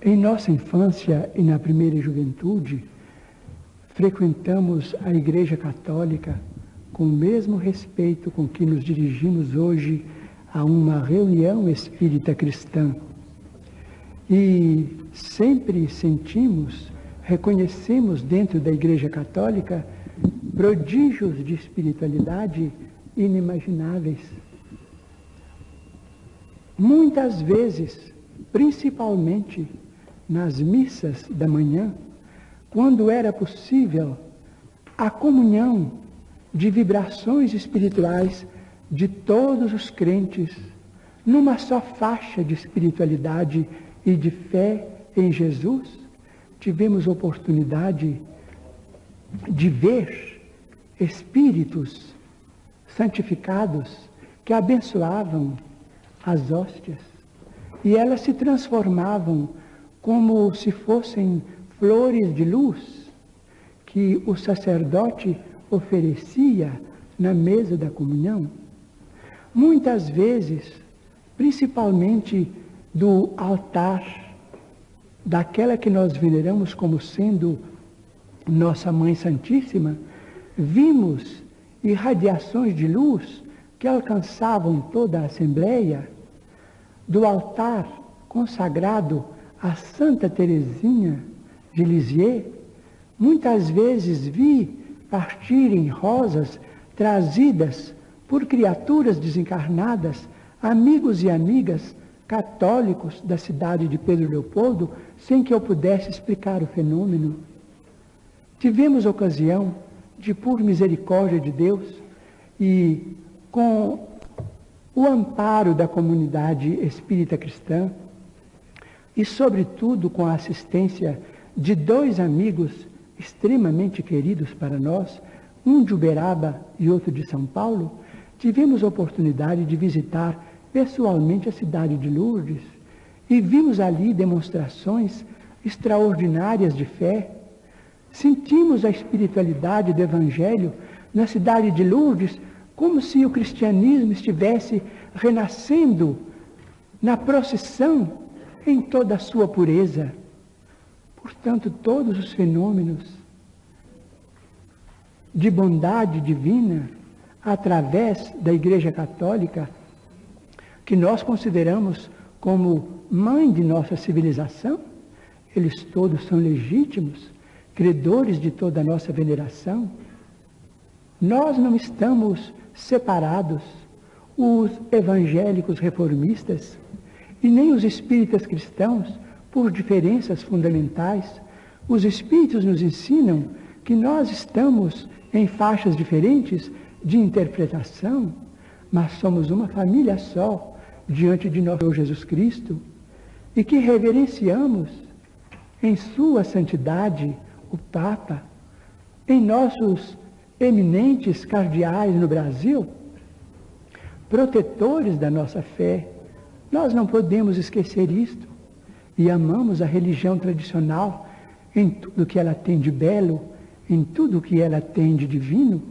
Em nossa infância e na primeira juventude, frequentamos a Igreja Católica com o mesmo respeito com que nos dirigimos hoje a uma reunião espírita cristã. E sempre sentimos, reconhecemos dentro da Igreja Católica prodígios de espiritualidade inimagináveis. Muitas vezes, principalmente nas missas da manhã, quando era possível a comunhão de vibrações espirituais de todos os crentes, numa só faixa de espiritualidade e de fé em Jesus, tivemos oportunidade de ver espíritos santificados que abençoavam as hóstias, e elas se transformavam como se fossem flores de luz que o sacerdote oferecia na mesa da comunhão. Muitas vezes, principalmente do altar daquela que nós veneramos como sendo nossa Mãe Santíssima, vimos irradiações de luz que alcançavam toda a Assembleia. Do altar consagrado a Santa Teresinha de Lisieux, muitas vezes vi partirem rosas trazidas por criaturas desencarnadas, amigos e amigas católicos da cidade de Pedro Leopoldo, sem que eu pudesse explicar o fenômeno. Tivemos ocasião de, por misericórdia de Deus e com o amparo da comunidade espírita cristã, e sobretudo com a assistência de dois amigos extremamente queridos para nós, um de Uberaba e outro de São Paulo, tivemos a oportunidade de visitar pessoalmente a cidade de Lourdes e vimos ali demonstrações extraordinárias de fé. Sentimos a espiritualidade do Evangelho na cidade de Lourdes, como se o cristianismo estivesse renascendo na procissão em toda a sua pureza. Portanto, todos os fenômenos de bondade divina através da Igreja Católica, que nós consideramos como mãe de nossa civilização, eles todos são legítimos, credores de toda a nossa veneração. Nós não estamos separados, os evangélicos reformistas e nem os espíritas cristãos, por diferenças fundamentais. Os espíritos nos ensinam que nós estamos em faixas diferentes de interpretação, mas somos uma família só diante de nosso Senhor Jesus Cristo, e que reverenciamos em sua santidade o Papa, em nossos eminentes cardeais no Brasil, protetores da nossa fé. Nós não podemos esquecer isto, e amamos a religião tradicional em tudo que ela tem de belo, em tudo que ela tem de divino,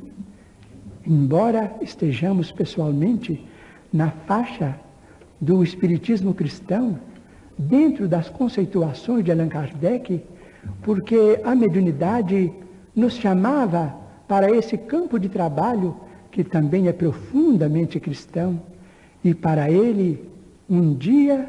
embora estejamos pessoalmente na faixa do espiritismo cristão, dentro das conceituações de Allan Kardec, porque a mediunidade nos chamava para esse campo de trabalho que também é profundamente cristão, e para ele, um dia,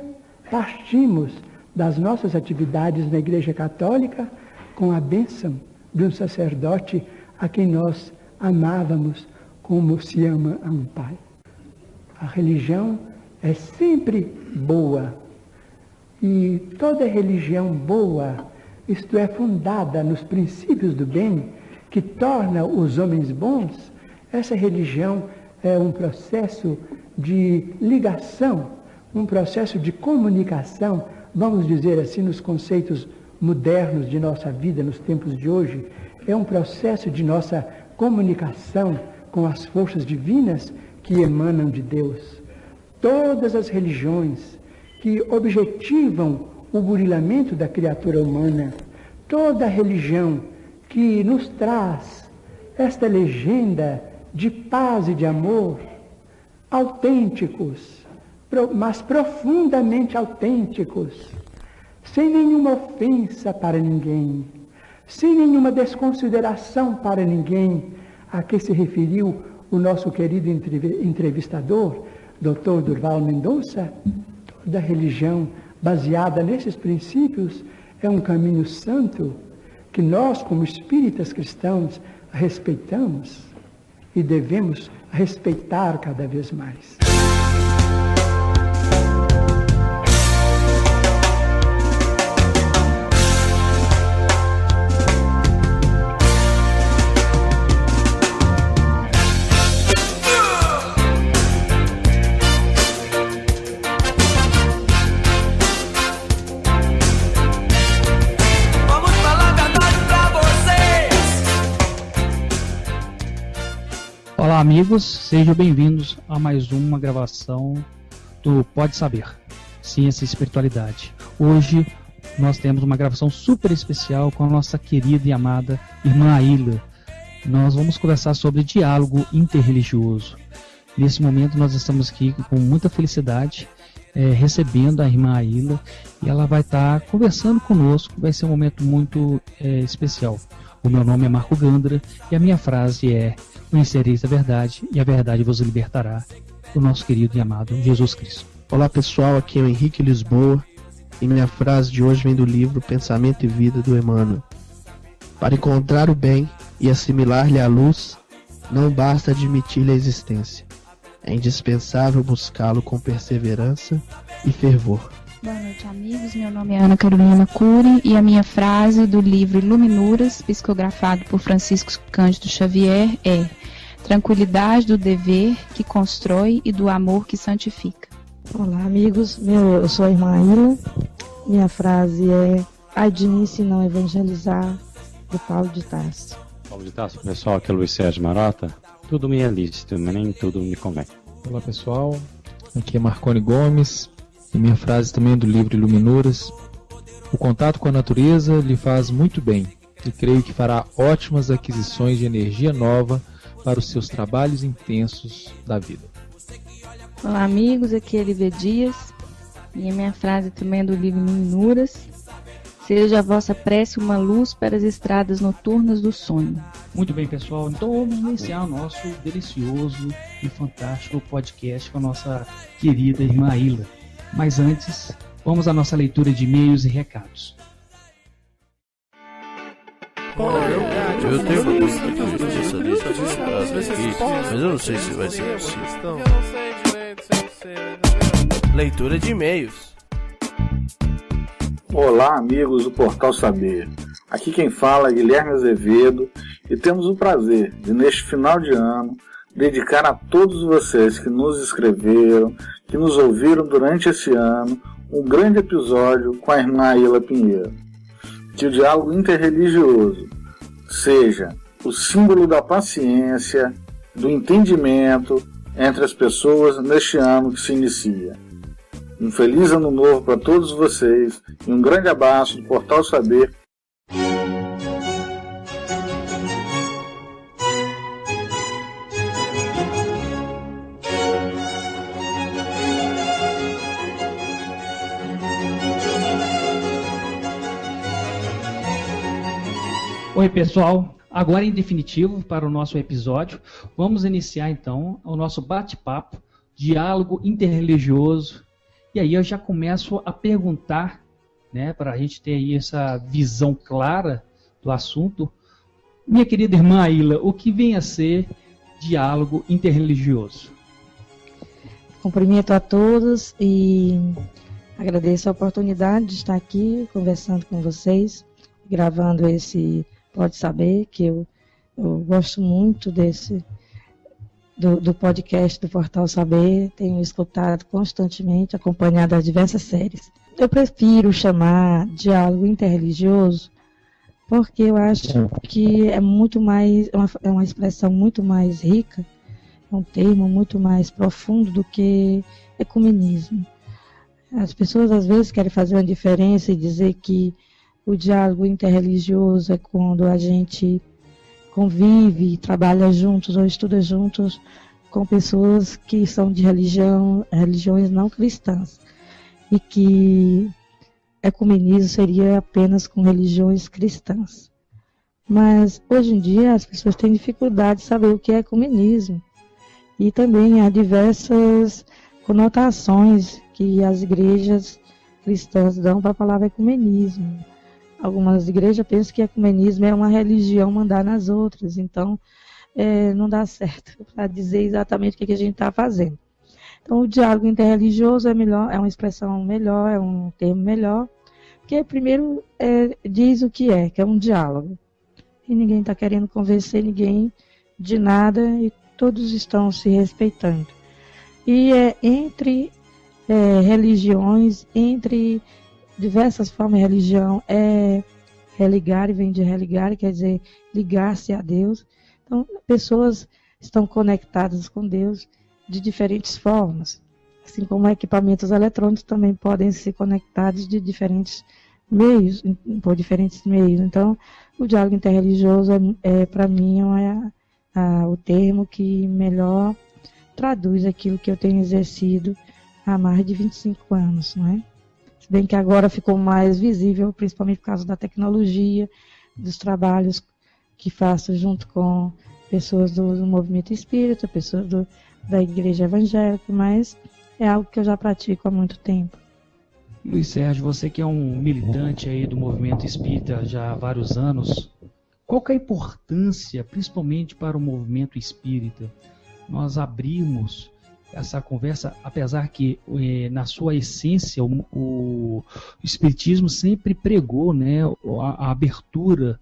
partimos das nossas atividades na Igreja Católica com a bênção de um sacerdote a quem nós amávamos como se ama a um pai. A religião é sempre boa, e toda religião boa, isto é, fundada nos princípios do bem, que torna os homens bons, essa religião é um processo de ligação, um processo de comunicação, vamos dizer assim, nos conceitos modernos de nossa vida, nos tempos de hoje, é um processo de nossa comunicação com as forças divinas que emanam de Deus. Todas as religiões que objetivam o burilamento da criatura humana, toda religião que nos traz esta legenda de paz e de amor, autênticos, mas profundamente autênticos, sem nenhuma ofensa para ninguém, sem nenhuma desconsideração para ninguém, a que se referiu o nosso querido entrevistador, Dr. Durval Mendonça. Toda religião baseada nesses princípios é um caminho santo que nós, como espíritas cristãos, respeitamos e devemos respeitar cada vez mais. Olá amigos, sejam bem-vindos a mais uma gravação do Pode Saber, Ciência e Espiritualidade. Hoje nós temos uma gravação super especial com a nossa querida e amada irmã Aila. Nós vamos conversar sobre diálogo interreligioso. Nesse momento nós estamos aqui com muita felicidade, recebendo a irmã Aila, e ela vai estar conversando conosco. Vai ser um momento muito especial. O meu nome é Marco Gandra e a minha frase é: conhecereis a verdade e a verdade vos libertará, do nosso querido e amado Jesus Cristo. Olá pessoal, aqui é o Henrique Lisboa e minha frase de hoje vem do livro Pensamento e Vida do Emmanuel. Para encontrar o bem e assimilar-lhe a luz, não basta admitir-lhe a existência. É indispensável buscá-lo com perseverança e fervor. Boa noite, amigos. Meu nome é Ana Carolina Cury e a minha frase do livro Iluminuras, psicografado por Francisco Cândido Xavier, é: tranquilidade do dever que constrói e do amor que santifica. Olá, amigos. Eu sou a irmã Aila. Minha frase é: ai de mim se não evangelizar, do Paulo de Tarso. Paulo de Tarso, pessoal, aqui é Luiz Sérgio Marota. Tudo me é lícito, mas nem tudo me convém. Olá pessoal, aqui é Marconi Gomes. E minha frase também é do livro Iluminuras: o contato com a natureza lhe faz muito bem e creio que fará ótimas aquisições de energia nova para os seus trabalhos intensos da vida. Olá amigos, aqui é Lívia Dias e a minha frase também é do livro Iluminuras: seja a vossa prece uma luz para as estradas noturnas do sonho. Muito bem, pessoal, então vamos iniciar o nosso delicioso e fantástico podcast com a nossa querida irmã Aila. Mas antes, vamos à nossa leitura de e-mails e recados. Eu tenho uma justiça nisso, mas eu não sei se vai ser possível. Leitura de e-mails. Olá, amigos do Portal Saber. Aqui quem fala é Guilherme Azevedo e temos o prazer de, neste final de ano, dedicar a todos vocês que nos escreveram, que nos ouviram durante esse ano, um grande episódio com a irmã Aila Pinheiro. Que o diálogo interreligioso seja o símbolo da paciência, do entendimento entre as pessoas neste ano que se inicia. Um feliz ano novo para todos vocês e um grande abraço do Portal Saber. Oi pessoal, agora em definitivo para o nosso episódio, vamos iniciar então o nosso bate-papo, diálogo interreligioso. E aí eu já começo a perguntar, né, para a gente ter aí essa visão clara do assunto. Minha querida irmã Aila, o que vem a ser diálogo interreligioso? Cumprimento a todos e agradeço a oportunidade de estar aqui conversando com vocês, gravando esse Pode Saber, que eu gosto muito do podcast do Portal Saber, tenho escutado constantemente, acompanhado as diversas séries. Eu prefiro chamar diálogo interreligioso porque eu acho que é muito mais, é uma expressão muito mais rica, é um termo muito mais profundo do que ecumenismo. As pessoas às vezes querem fazer uma diferença e dizer que o diálogo interreligioso é quando a gente convive, trabalha juntos ou estuda juntos com pessoas que são de religiões não cristãs e que ecumenismo seria apenas com religiões cristãs. Mas hoje em dia as pessoas têm dificuldade de saber o que é ecumenismo. E também há diversas conotações que as igrejas cristãs dão para a palavra ecumenismo. Algumas igrejas pensam que ecumenismo é uma religião mandar nas outras, então não dá certo para dizer exatamente o que a gente está fazendo. Então o diálogo interreligioso é melhor, é uma expressão melhor, é um termo melhor, porque primeiro diz o que é um diálogo. E ninguém está querendo convencer ninguém de nada e todos estão se respeitando. E entre religiões, entre diversas formas de religião, religar, vem de religar, quer dizer ligar-se a Deus. Então, pessoas estão conectadas com Deus de diferentes formas, assim como equipamentos eletrônicos também podem ser conectados de diferentes meios, por diferentes meios. Então, o diálogo interreligioso para mim, o termo que melhor traduz aquilo que eu tenho exercido há mais de 25 anos, não é? Se bem que agora ficou mais visível, principalmente por causa da tecnologia, dos trabalhos que faço junto com pessoas do movimento espírita, pessoas da igreja evangélica, mas é algo que eu já pratico há muito tempo. Luiz Sérgio, você que é um militante aí do movimento espírita já há vários anos, qual que é a importância, principalmente para o movimento espírita, nós abrimos essa conversa, apesar que na sua essência o espiritismo sempre pregou, né, a abertura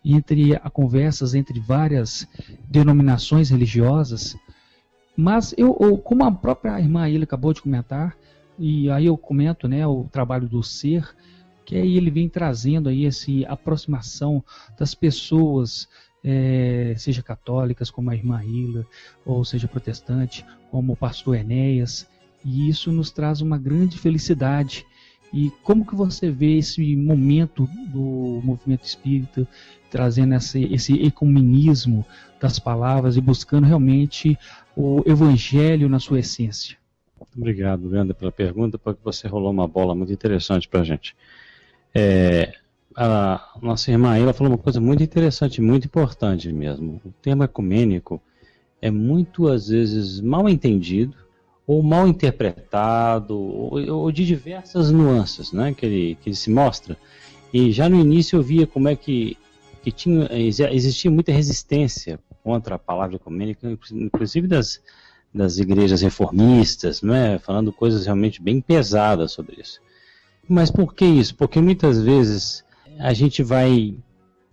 entre conversas entre várias denominações religiosas, mas como a própria irmã Ilha acabou de comentar, e aí eu comento, né, o trabalho do ser, que aí ele vem trazendo aí essa aproximação das pessoas, seja católicas, como a irmã Ilha, ou seja protestante, como o pastor Enéas, e isso nos traz uma grande felicidade. E como que você vê esse momento do movimento espírita, trazendo esse ecumenismo das palavras e buscando realmente o evangelho na sua essência? Obrigado, Ganda, pela pergunta, porque você rolou uma bola muito interessante para a gente. A nossa irmã ela falou uma coisa muito interessante, muito importante mesmo. O termo ecumênico é muito, às vezes, mal entendido, ou mal interpretado, ou de diversas nuances, né, que ele se mostra. E já no início eu via como é que existia muita resistência contra a palavra ecumênica, inclusive das igrejas reformistas, né, falando coisas realmente bem pesadas sobre isso. Mas por que isso? Porque muitas vezes a gente vai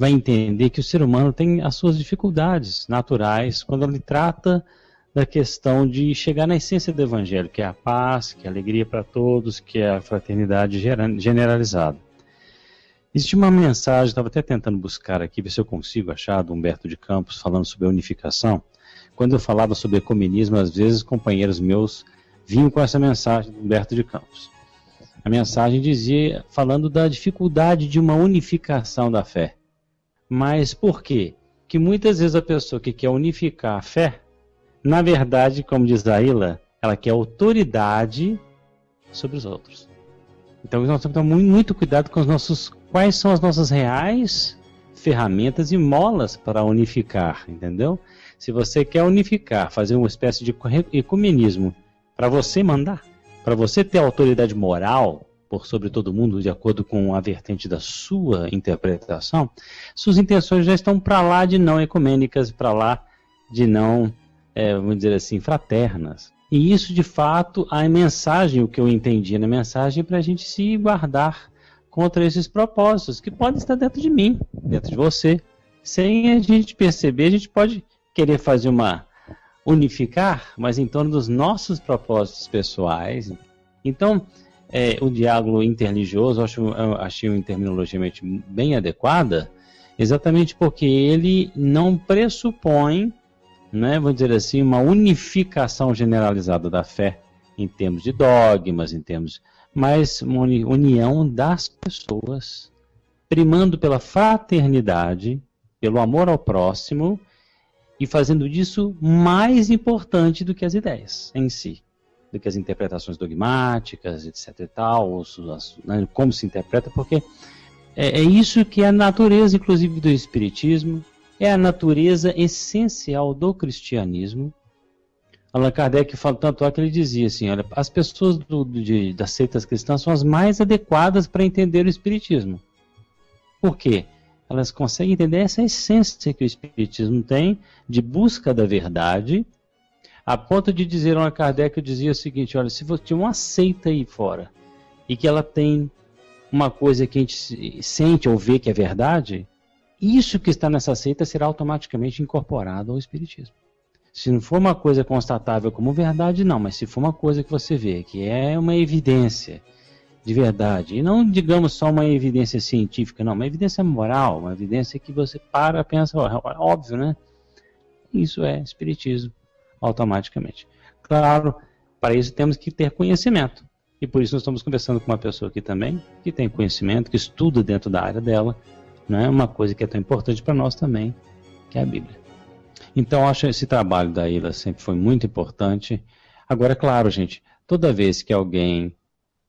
entender que o ser humano tem as suas dificuldades naturais quando ele trata da questão de chegar na essência do evangelho, que é a paz, que é a alegria para todos, que é a fraternidade generalizada. Existe uma mensagem, estava até tentando buscar aqui, ver se eu consigo achar, do Humberto de Campos, falando sobre a unificação. Quando eu falava sobre ecumenismo, às vezes companheiros meus vinham com essa mensagem do Humberto de Campos. A mensagem dizia, falando da dificuldade de uma unificação da fé. Mas por quê? Que muitas vezes a pessoa que quer unificar a fé, na verdade, como diz Daíla, ela quer autoridade sobre os outros. Então nós temos que tomar muito cuidado com quais são as nossas reais ferramentas e molas para unificar, entendeu? Se você quer unificar, fazer uma espécie de ecumenismo para você mandar, para você ter autoridade moral por sobre todo mundo, de acordo com a vertente da sua interpretação, suas intenções já estão para lá de não ecumênicas, para lá de não, vamos dizer assim, fraternas. E isso, de fato, a mensagem, o que eu entendi na mensagem, para a gente se guardar contra esses propósitos, que podem estar dentro de mim, dentro de você. Sem a gente perceber, a gente pode querer fazer unificar, mas em torno dos nossos propósitos pessoais. Então, o diálogo interreligioso, eu achei uma terminologia bem adequada, exatamente porque ele não pressupõe, né, vou dizer assim, uma unificação generalizada da fé em termos de dogmas, mas uma união das pessoas, primando pela fraternidade, pelo amor ao próximo, e fazendo disso mais importante do que as ideias em si. do que as interpretações dogmáticas, etc. e tal, né, como se interpreta, porque é isso que é a natureza, inclusive, do Espiritismo, é a natureza essencial do cristianismo. Allan Kardec fala, tanto é que ele dizia assim, olha, as pessoas das seitas cristãs são as mais adequadas para entender o Espiritismo. Por quê? Elas conseguem entender essa essência que o Espiritismo tem de busca da verdade, a ponto de dizer, Allan Kardec dizia o seguinte, olha, se você tinha uma seita aí fora, e que ela tem uma coisa que a gente sente ou vê que é verdade, isso que está nessa seita será automaticamente incorporado ao Espiritismo. Se não for uma coisa constatável como verdade, não, mas se for uma coisa que você vê, que é uma evidência de verdade, e não, digamos, só uma evidência científica, não, uma evidência moral, uma evidência que você pensa, óbvio, né? Isso é Espiritismo, automaticamente. Claro, para isso temos que ter conhecimento, e por isso nós estamos conversando com uma pessoa aqui também, que tem conhecimento, que estuda dentro da área dela, né? Uma coisa que é tão importante para nós também, que é a Bíblia. Então, acho que esse trabalho da Ilha sempre foi muito importante. Agora, claro, gente, toda vez que alguém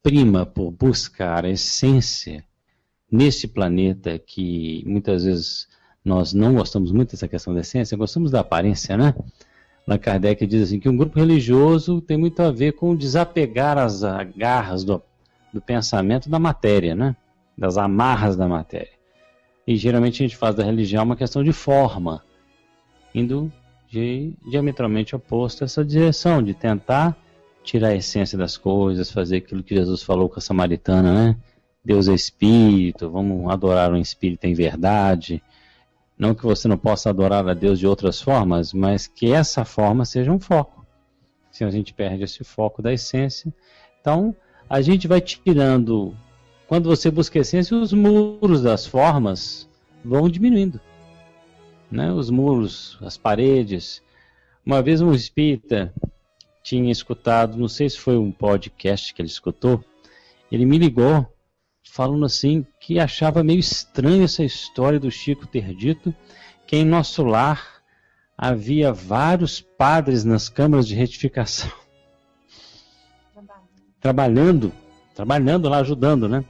prima por buscar a essência nesse planeta, que muitas vezes nós não gostamos muito dessa questão da essência, gostamos da aparência, né? Allan Kardec diz assim, que um grupo religioso tem muito a ver com desapegar as agarras do pensamento da matéria, né? Das amarras da matéria. E geralmente a gente faz da religião uma questão de forma, indo diametralmente oposto a essa direção, de tentar tirar a essência das coisas, fazer aquilo que Jesus falou com a samaritana, né? Deus é espírito, vamos adorar um espírito em verdade. Não que você não possa adorar a Deus de outras formas, mas que essa forma seja um foco. Se a gente perde esse foco da essência, então a gente vai tirando, quando você busca a essência, os muros das formas vão diminuindo. Né, os muros, as paredes. Uma vez um espírita tinha escutado, não sei se foi um podcast que ele escutou, ele me ligou falando assim que achava meio estranho essa história do Chico ter dito que em nosso lar havia vários padres nas câmaras de retificação. Trabalhando lá, ajudando, né?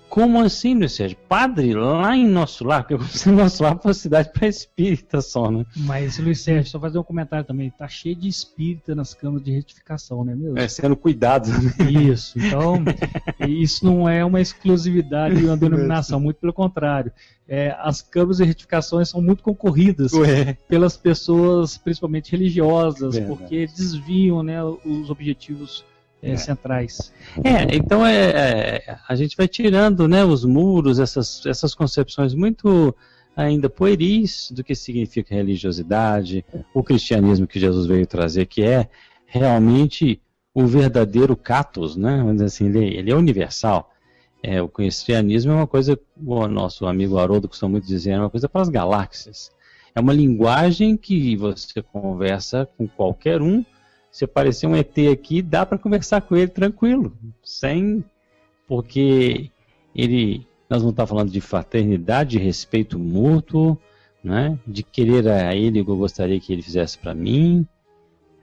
Como assim, Luiz Sérgio? Padre lá em nosso lar? Porque você nosso lar foi uma cidade para espírita só, né? Mas, Luiz Sérgio, só fazer um comentário também. Tá cheio de espírita nas câmaras de retificação, né, mesmo? Sendo cuidado. Isso. Então, isso não é uma exclusividade de uma denominação, muito pelo contrário. As câmaras de retificações são muito concorridas pelas pessoas, principalmente religiosas, porque desviam, né, os objetivos centrais. Então a gente vai tirando, né, os muros, essas concepções muito ainda pueris do que significa religiosidade, o cristianismo que Jesus veio trazer, que é realmente o verdadeiro catos, né? Vamos dizer assim, ele é universal. O cristianismo é uma coisa, o nosso amigo Haroldo costuma muito dizer, é uma coisa para as galáxias. É uma linguagem que você conversa com qualquer um. Se aparecer um ET aqui, dá para conversar com ele tranquilo, porque nós não estamos falando de fraternidade, de respeito mútuo, né? De querer a ele o que eu gostaria que ele fizesse para mim.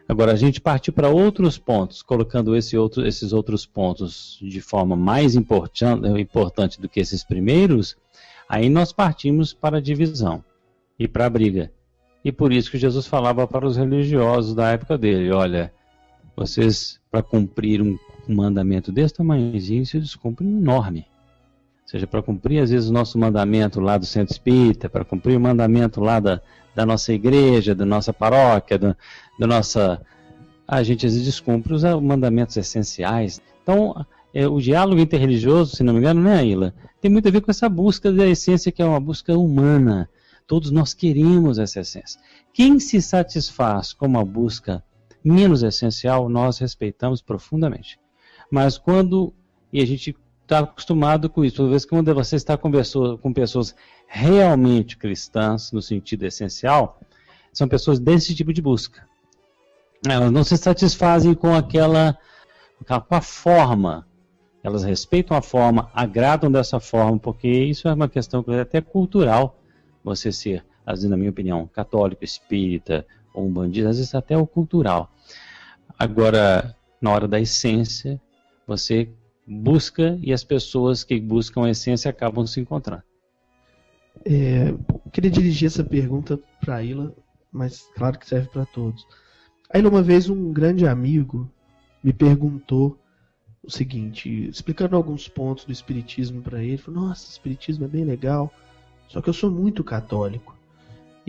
Agora, a gente partir para outros pontos, colocando esses outros pontos de forma mais importante do que esses primeiros, aí nós partimos para a divisão e para a briga. E por isso que Jesus falava para os religiosos da época dele, olha, vocês, para cumprir um mandamento desse tamanhozinho, se descumprem enorme. Ou seja, para cumprir, às vezes, o nosso mandamento lá do Centro Espírita, para cumprir o mandamento lá da nossa igreja, da nossa paróquia, da nossa... A gente, às vezes, descumpre os mandamentos essenciais. Então, o diálogo interreligioso, se não me engano, né, Aila? Tem muito a ver com essa busca da essência, que é uma busca humana. Todos nós queremos essa essência. Quem se satisfaz com uma busca menos essencial, nós respeitamos profundamente. Mas e a gente está acostumado com isso, toda vez que você está conversando com pessoas realmente cristãs, no sentido essencial, são pessoas desse tipo de busca. Elas não se satisfazem com com a forma. Elas respeitam a forma, agradam dessa forma, porque isso é uma questão até cultural. Você ser, às vezes, na minha opinião, católico, espírita ou um bandido, às vezes até o cultural. Agora, Na hora da essência, você busca e as pessoas que buscam a essência acabam se encontrando. Queria dirigir essa pergunta para a Ilha, mas claro que serve para todos. A Ilha, uma vez, um grande amigo me perguntou o seguinte, explicando alguns pontos do espiritismo para ele, falou: nossa, o espiritismo é bem legal, só que eu sou muito católico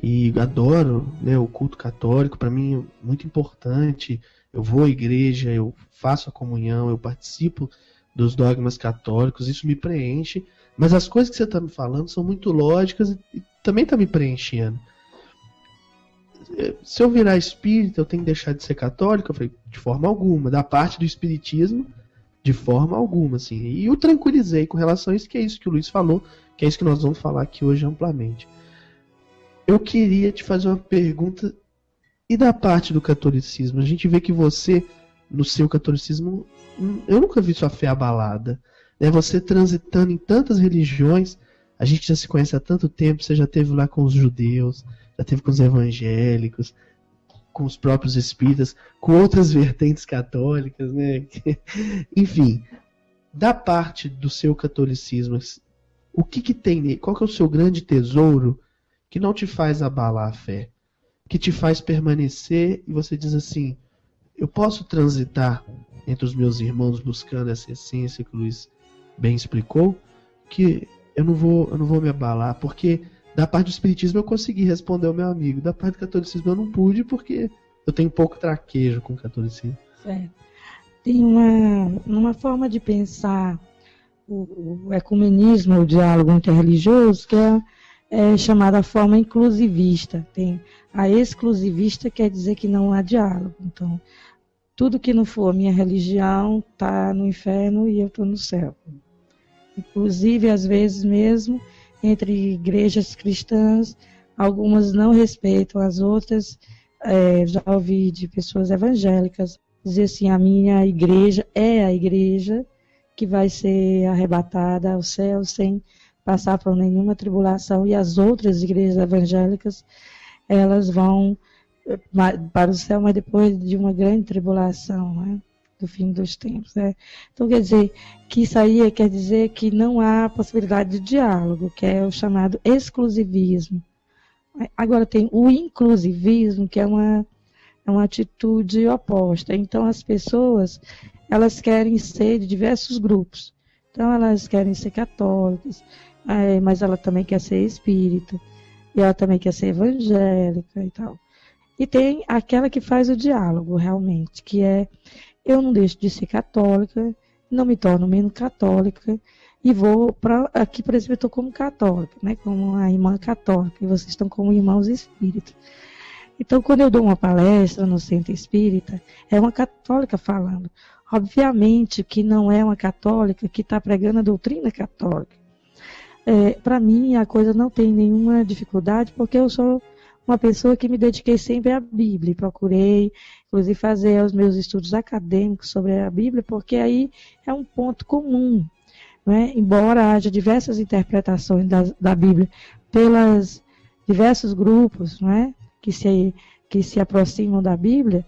e adoro, né, o culto católico, para mim é muito importante, eu vou à igreja, eu faço a comunhão, eu participo dos dogmas católicos, isso me preenche, mas as coisas que você está me falando são muito lógicas e também está me preenchendo. Se eu virar espírita, eu tenho que deixar de ser católico? Eu falei, de forma alguma. Da parte do espiritismo, de forma alguma, assim. E eu tranquilizei com relação a isso, que é isso que o Luiz falou, que é isso que nós vamos falar aqui hoje amplamente. Eu queria te fazer uma pergunta, e da parte do catolicismo? A gente vê que você, no seu catolicismo, eu nunca vi sua fé abalada, né? Você transitando em tantas religiões, a gente já se conhece há tanto tempo, você já esteve lá com os judeus, já esteve com os evangélicos, com os próprios espíritas, com outras vertentes católicas, né? Enfim, da parte do seu catolicismo, o que tem nele? Qual que é o seu grande tesouro que não te faz abalar a fé? Que te faz permanecer e você diz assim, eu posso transitar entre os meus irmãos buscando essa essência que o Luiz bem explicou, que eu não vou me abalar, porque da parte do espiritismo eu consegui responder ao meu amigo, da parte do catolicismo eu não pude, porque eu tenho pouco traquejo com o catolicismo. Certo. Tem uma forma de pensar o ecumenismo, o diálogo interreligioso, que é chamada forma inclusivista. Tem a exclusivista, quer dizer que não há diálogo. Então, tudo que não for minha religião está no inferno e eu estou no céu. Inclusive, às vezes mesmo, entre igrejas cristãs, algumas não respeitam as outras. Já ouvi de pessoas evangélicas dizer assim, a minha igreja é a igreja que vai ser arrebatada ao céu sem passar por nenhuma tribulação, e as outras igrejas evangélicas, elas vão para o céu, mas depois de uma grande tribulação, né? Do fim dos tempos. Né? Então, quer dizer, que isso aí quer dizer que não há possibilidade de diálogo, que é o chamado exclusivismo. Agora tem o inclusivismo, que é uma atitude oposta. Então, as pessoas, elas querem ser de diversos grupos. Então, elas querem ser católicas, mas ela também quer ser espírita, e ela também quer ser evangélica e tal. E tem aquela que faz o diálogo, realmente, que é, eu não deixo de ser católica, não me torno menos católica, e vou para, aqui, por exemplo, eu estou como católica, né, como a irmã católica, e vocês estão como irmãos espíritas. Então, quando eu dou uma palestra no centro espírita, é uma católica falando. Obviamente que não é uma católica que está pregando a doutrina católica. Para mim, a coisa não tem nenhuma dificuldade, porque eu sou uma pessoa que me dediquei sempre à Bíblia, procurei, inclusive, fazer os meus estudos acadêmicos sobre a Bíblia, porque aí é um ponto comum, né? Embora haja diversas interpretações da Bíblia pelos diversos grupos, né? que se aproximam da Bíblia,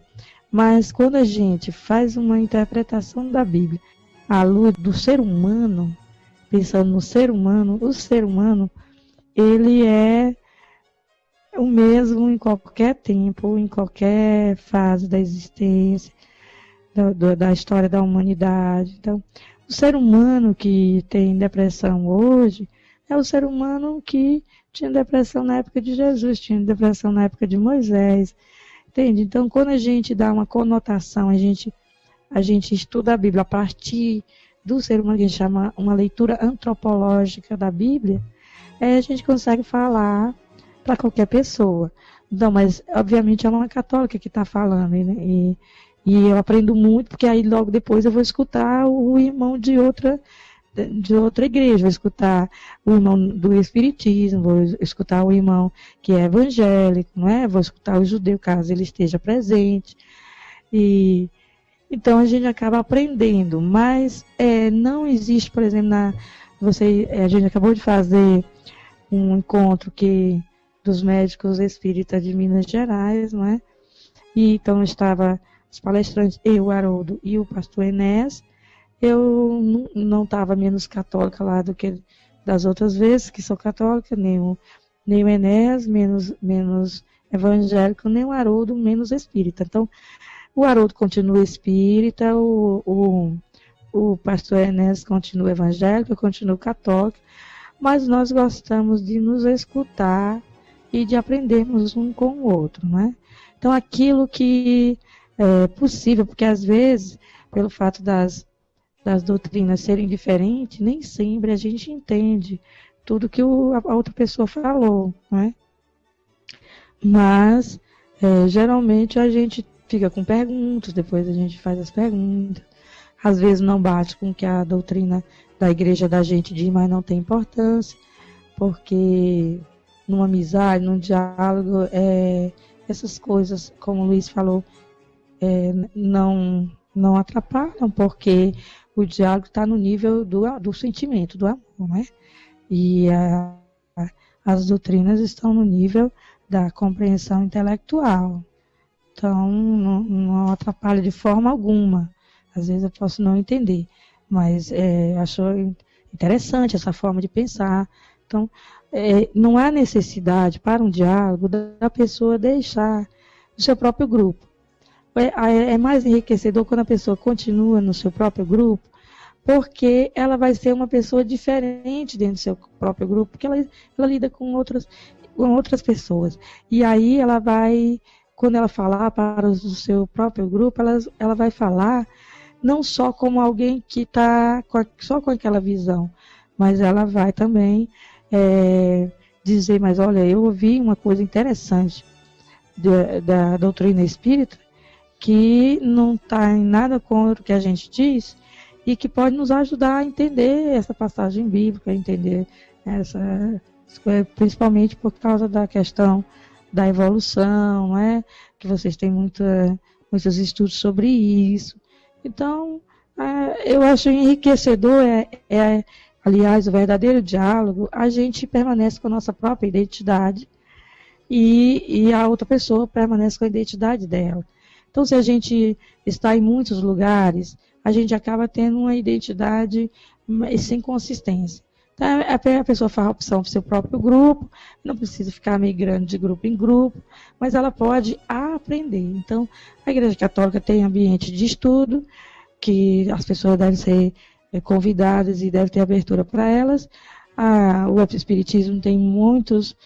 mas quando a gente faz uma interpretação da Bíblia à luz do ser humano, pensando no ser humano, o ser humano, ele é o mesmo em qualquer tempo, em qualquer fase da existência, da história da humanidade. Então, o ser humano que tem depressão hoje é o ser humano que tinha depressão na época de Jesus, tinha depressão na época de Moisés, entende? Então, quando a gente dá uma conotação, a gente estuda a Bíblia a partir do ser humano, que a gente chama uma leitura antropológica da Bíblia, a gente consegue falar para qualquer pessoa. Então, mas, obviamente, é uma católica que está falando, né? E eu aprendo muito, porque aí logo depois eu vou escutar o irmão de outra igreja, vou escutar o irmão do espiritismo, vou escutar o irmão que é evangélico, não é? Vou escutar o judeu, caso ele esteja presente. E então a gente acaba aprendendo, mas não existe, por exemplo, a gente acabou de fazer um encontro dos médicos espíritas de Minas Gerais, não é? E então estava os palestrantes, eu, o Haroldo e o pastor Enéas, eu não estava menos católica lá do que das outras vezes, que sou católica, nem o Enéas, menos evangélico, nem o Haroldo, menos espírita. Então, o Haroldo continua espírita, o pastor Enéas continua evangélico, eu continuo católico, mas nós gostamos de nos escutar e de aprendermos um com o outro, né? Então, aquilo que é possível, porque às vezes, pelo fato das doutrinas serem diferentes, nem sempre a gente entende tudo que a outra pessoa falou, né? Mas, geralmente, a gente fica com perguntas, depois a gente faz as perguntas. Às vezes não bate com o que a doutrina da igreja da gente diz, mas não tem importância, porque numa amizade, num diálogo, essas coisas, como o Luiz falou, não atrapalham, porque o diálogo está no nível do sentimento, do amor, né? E as doutrinas estão no nível da compreensão intelectual. Então, não atrapalha de forma alguma. Às vezes eu posso não entender, mas acho interessante essa forma de pensar. Então, não há necessidade para um diálogo da pessoa deixar o seu próprio grupo. É mais enriquecedor quando a pessoa continua no seu próprio grupo, porque ela vai ser uma pessoa diferente dentro do seu próprio grupo, porque ela lida com outras pessoas. E aí ela vai, quando ela falar para o seu próprio grupo, ela vai falar não só como alguém que está só com aquela visão, mas ela vai também dizer, mas olha, eu ouvi uma coisa interessante da doutrina espírita, que não está em nada contra o que a gente diz, e que pode nos ajudar a entender essa passagem bíblica, a entender principalmente por causa da questão da evolução, né? Que vocês têm muitos estudos sobre isso. Então, eu acho enriquecedor, aliás, o verdadeiro diálogo, a gente permanece com a nossa própria identidade e a outra pessoa permanece com a identidade dela. Então, se a gente está em muitos lugares, a gente acaba tendo uma identidade sem consistência. Então, a pessoa faz a opção para o seu próprio grupo, não precisa ficar migrando de grupo em grupo, mas ela pode aprender. Então, a Igreja Católica tem ambiente de estudo, que as pessoas devem ser convidadas e deve ter abertura para elas. O Espiritismo tem muitas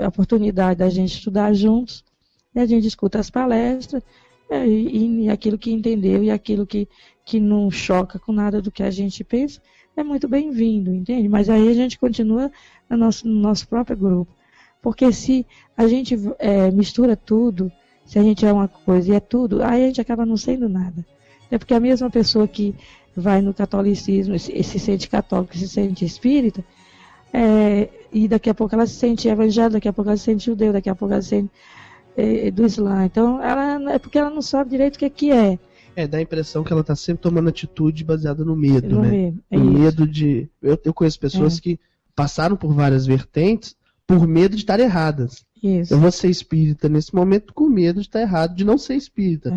oportunidades da gente estudar juntos, e a gente escuta as palestras, e aquilo que entendeu e aquilo que não choca com nada do que a gente pensa, é muito bem-vindo, entende? Mas aí a gente continua no nosso próprio grupo. Porque se a gente mistura tudo, se a gente é uma coisa e é tudo, aí a gente acaba não sendo nada. É porque a mesma pessoa que vai no catolicismo, se sente católico, se sente espírita, e daqui a pouco ela se sente evangélica, daqui a pouco ela se sente judeu, daqui a pouco ela se sente do Islã. Então, é porque ela não sabe direito o que é. Dá a impressão que ela está sempre tomando atitude baseada no medo, né? No medo de... Eu conheço pessoas que passaram por várias vertentes por medo de estar erradas. Isso. Eu vou ser espírita nesse momento com medo de estar errado, de não ser espírita.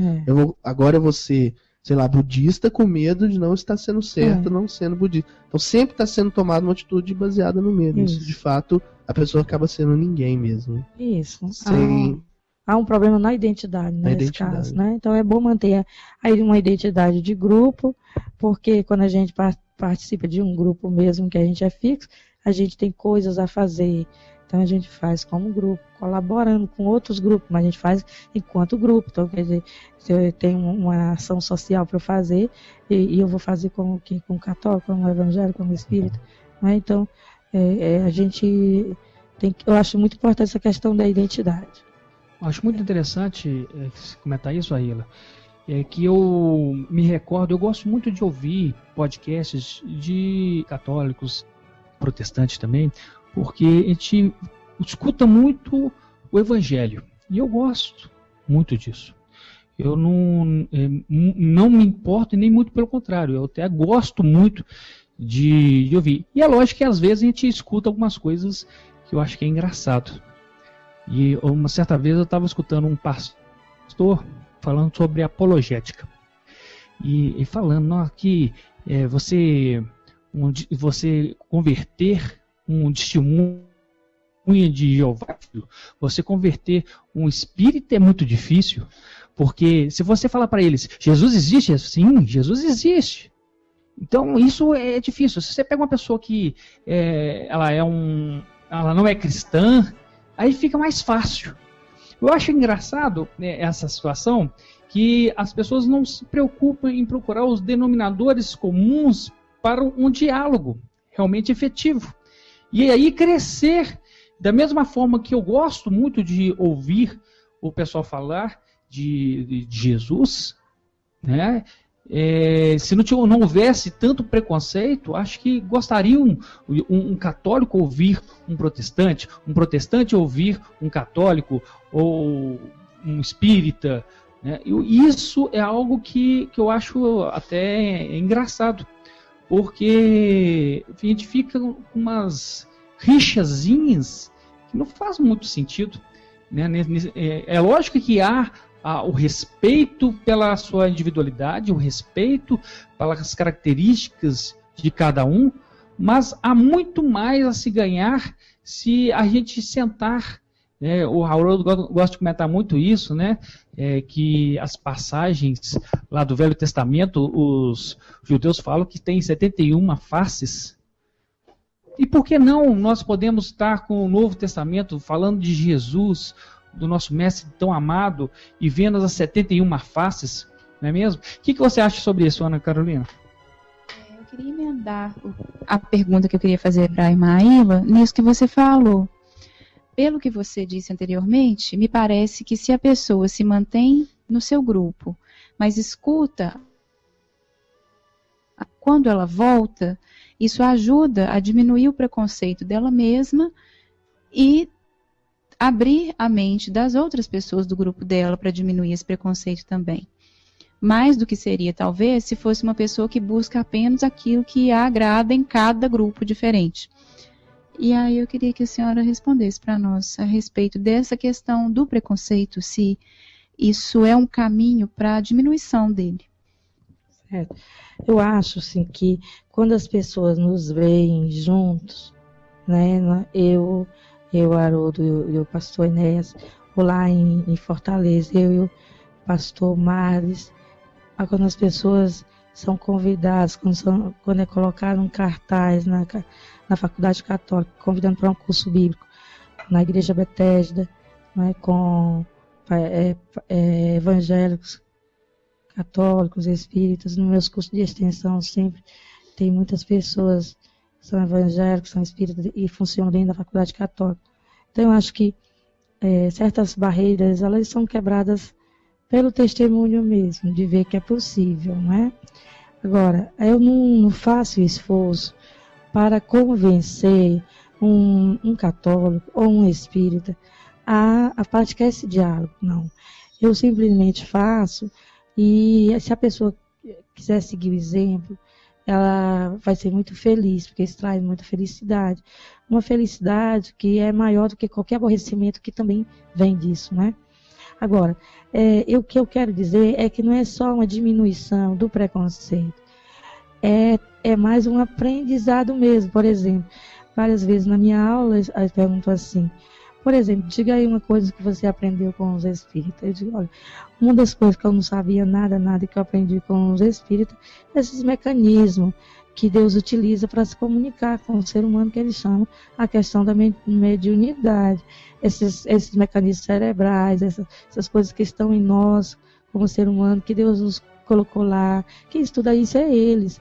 Agora eu vou ser, sei lá, budista com medo de não estar sendo certo, não sendo budista. Então sempre está sendo tomada uma atitude baseada no medo. Isso, de fato, a pessoa acaba sendo ninguém mesmo. Isso. Há um problema na identidade, nesse caso, né? Então é bom manter aí uma identidade de grupo, porque quando a gente participa de um grupo mesmo que a gente é fixo, a gente tem coisas a fazer. Então a gente faz como grupo, colaborando com outros grupos, mas a gente faz enquanto grupo. Então, quer dizer, se eu tenho uma ação social para fazer, e eu vou fazer como católico, como evangélico, como espírita, né? Então a gente eu acho muito importante essa questão da identidade. Acho muito interessante comentar isso, Aila. Que eu me recordo, eu gosto muito de ouvir podcasts de católicos, protestantes também, porque a gente escuta muito o Evangelho. E eu gosto muito disso. Eu não me importo, nem muito pelo contrário. Eu até gosto muito de ouvir. E é lógico que às vezes a gente escuta algumas coisas que eu acho que é engraçado. E uma certa vez eu estava escutando um pastor falando sobre apologética. E falando que você converter um testemunho de Jeová, você converter um espírita é muito difícil, porque se você falar para eles, Jesus existe? Sim, Jesus existe. Então isso é difícil. Se você pega uma pessoa que ela não é cristã, aí fica mais fácil. Eu acho engraçado essa situação, que as pessoas não se preocupam em procurar os denominadores comuns para um diálogo realmente efetivo. E aí crescer, da mesma forma que eu gosto muito de ouvir o pessoal falar de Jesus, né? Se não houvesse tanto preconceito, acho que gostariam um católico ouvir um protestante ouvir um católico, ou um espírita, né? Isso é algo que eu acho até engraçado, porque a gente fica com umas rixazinhas que não faz muito sentido, né? É lógico que há o respeito pela sua individualidade, o respeito pelas características de cada um, mas há muito mais a se ganhar se a gente sentar. O Haroldo gosta de comentar muito isso, né? Que as passagens lá do Velho Testamento, os judeus falam que tem 71 faces. E por que não nós podemos estar com o Novo Testamento falando de Jesus, do nosso mestre tão amado, e vendo as 71 faces, não é mesmo? O que você acha sobre isso, Ana Carolina? Eu queria emendar a pergunta que eu queria fazer para a irmã Aila, nisso que você falou. Pelo que você disse anteriormente, me parece que se a pessoa se mantém no seu grupo, mas escuta, quando ela volta, isso ajuda a diminuir o preconceito dela mesma e abrir a mente das outras pessoas do grupo dela para diminuir esse preconceito também. Mais do que seria, talvez, se fosse uma pessoa que busca apenas aquilo que a agrada em cada grupo diferente. E aí eu queria que a senhora respondesse para nós a respeito dessa questão do preconceito, se isso é um caminho para a diminuição dele. Certo. Eu acho, assim, que quando as pessoas nos veem juntos, né, eu, Haroldo e o pastor Enéas, ou lá em Fortaleza, eu e o pastor Marles, quando as pessoas são convidadas, quando é colocado um cartaz na Faculdade Católica, convidando para um curso bíblico, na Igreja Betesda, né, com evangélicos, católicos, espíritas. Nos meus cursos de extensão sempre tem muitas pessoas que são evangélicos, são espíritas e funcionam dentro da Faculdade Católica. Então eu acho que certas barreiras, elas são quebradas pelo testemunho mesmo, de ver que é possível, né? Agora, eu não faço esforço para convencer um católico ou um espírita a praticar esse diálogo, não. Eu simplesmente faço, e se a pessoa quiser seguir o exemplo, ela vai ser muito feliz, porque isso traz muita felicidade. Uma felicidade que é maior do que qualquer aborrecimento que também vem disso, né? Agora, o que eu quero dizer é que não é só uma diminuição do preconceito, é mais um aprendizado mesmo. Por exemplo, várias vezes na minha aula, eu pergunto assim, por exemplo, diga aí uma coisa que você aprendeu com os espíritas. Eu digo, olha, uma das coisas que eu não sabia nada que eu aprendi com os espíritas, esses mecanismos que Deus utiliza para se comunicar com o ser humano, que eles chamam a questão da mediunidade, esses mecanismos cerebrais, essas coisas que estão em nós, como ser humano, que Deus nos colocou lá. Quem estuda isso é eles.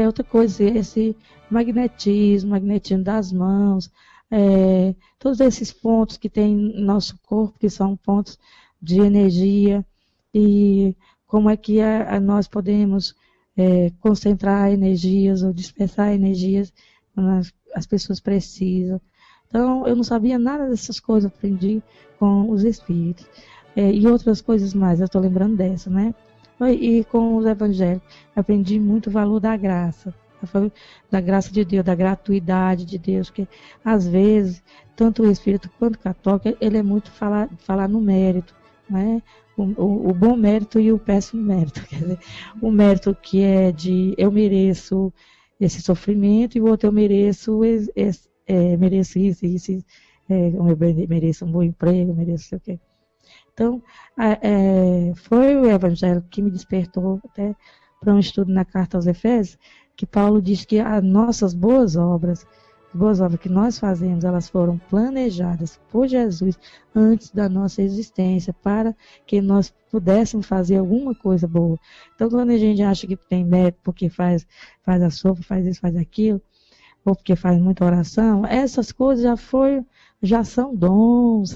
Outra coisa, esse magnetismo das mãos, todos esses pontos que tem no nosso corpo, que são pontos de energia, e como é que nós podemos concentrar energias ou dispersar energias quando as pessoas precisam. Então, eu não sabia nada dessas coisas, aprendi com os espíritos. E outras coisas mais, eu estou lembrando dessa, né? E com os evangélicos, aprendi muito o valor da graça. Da graça de Deus, da gratuidade de Deus, que às vezes, tanto o espírito quanto o católico, ele é muito falar no mérito, né? o bom mérito e o péssimo mérito. Quer dizer, o mérito que é de eu mereço esse sofrimento, e o outro eu mereço, mereço isso, eu mereço um bom emprego, mereço sei o quê. Então, foi o Evangelho que me despertou até para um estudo na Carta aos Efésios, que Paulo diz que as nossas boas obras que nós fazemos, elas foram planejadas por Jesus antes da nossa existência, para que nós pudéssemos fazer alguma coisa boa. Então, quando a gente acha que tem mérito porque faz a sopa, faz isso, faz aquilo, ou porque faz muita oração, essas coisas já são dons.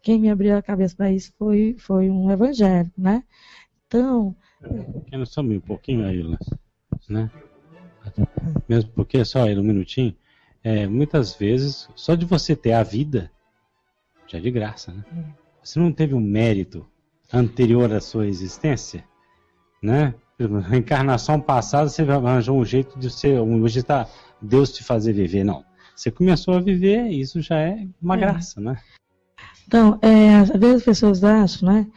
Quem me abriu a cabeça para isso foi um evangélico, né? Então... Quero sumir um pouquinho aí, né? Mesmo porque, só aí um minutinho, muitas vezes, só de você ter a vida, já é de graça, né? Você não teve um mérito anterior à sua existência, né? Na encarnação passada, você arranjou um jeito de ser, hoje está Deus te fazer viver, não. Você começou a viver, isso já é uma graça, né? Então, às vezes as pessoas acham, né,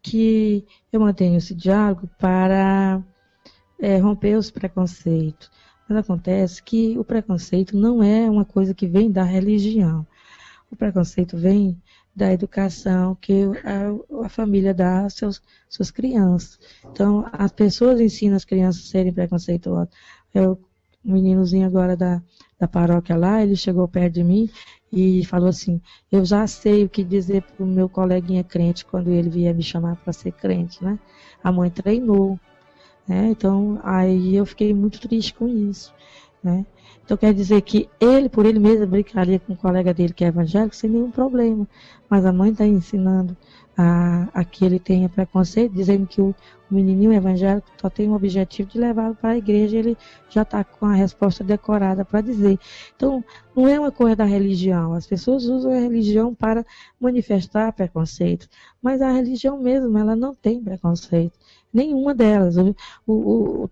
que eu mantenho esse diálogo para romper os preconceitos. Mas acontece que o preconceito não é uma coisa que vem da religião. O preconceito vem da educação que a família dá às suas crianças. Então, as pessoas ensinam as crianças a serem preconceituosas. Um meninozinho agora da paróquia lá, ele chegou perto de mim e falou assim: eu já sei o que dizer para o meu coleguinha crente quando ele vier me chamar para ser crente, né? A mãe treinou, né? Então, aí eu fiquei muito triste com isso, né? Então, quer dizer que ele, por ele mesmo, brincaria com um colega dele que é evangélico sem nenhum problema, mas a mãe está ensinando a que ele tenha preconceito, dizendo que o menininho evangélico só tem o objetivo de levá-lo para a igreja, ele já está com a resposta decorada para dizer. Então, não é uma coisa da religião, as pessoas usam a religião para manifestar preconceito, mas a religião mesmo, ela não tem preconceito, nenhuma delas.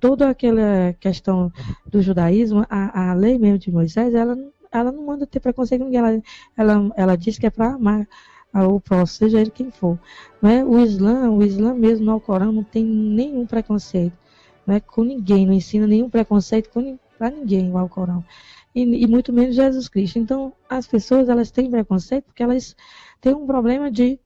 Toda aquela questão do judaísmo, a lei mesmo de Moisés, ela não manda ter preconceito com ninguém, ela diz que é para amar ao próximo, seja ele quem for. Não é? O Islã mesmo no Alcorão não tem nenhum preconceito, não é? Com ninguém, não ensina nenhum preconceito para ninguém o Alcorão, e muito menos Jesus Cristo. Então, as pessoas, elas têm preconceito porque elas têm um problema de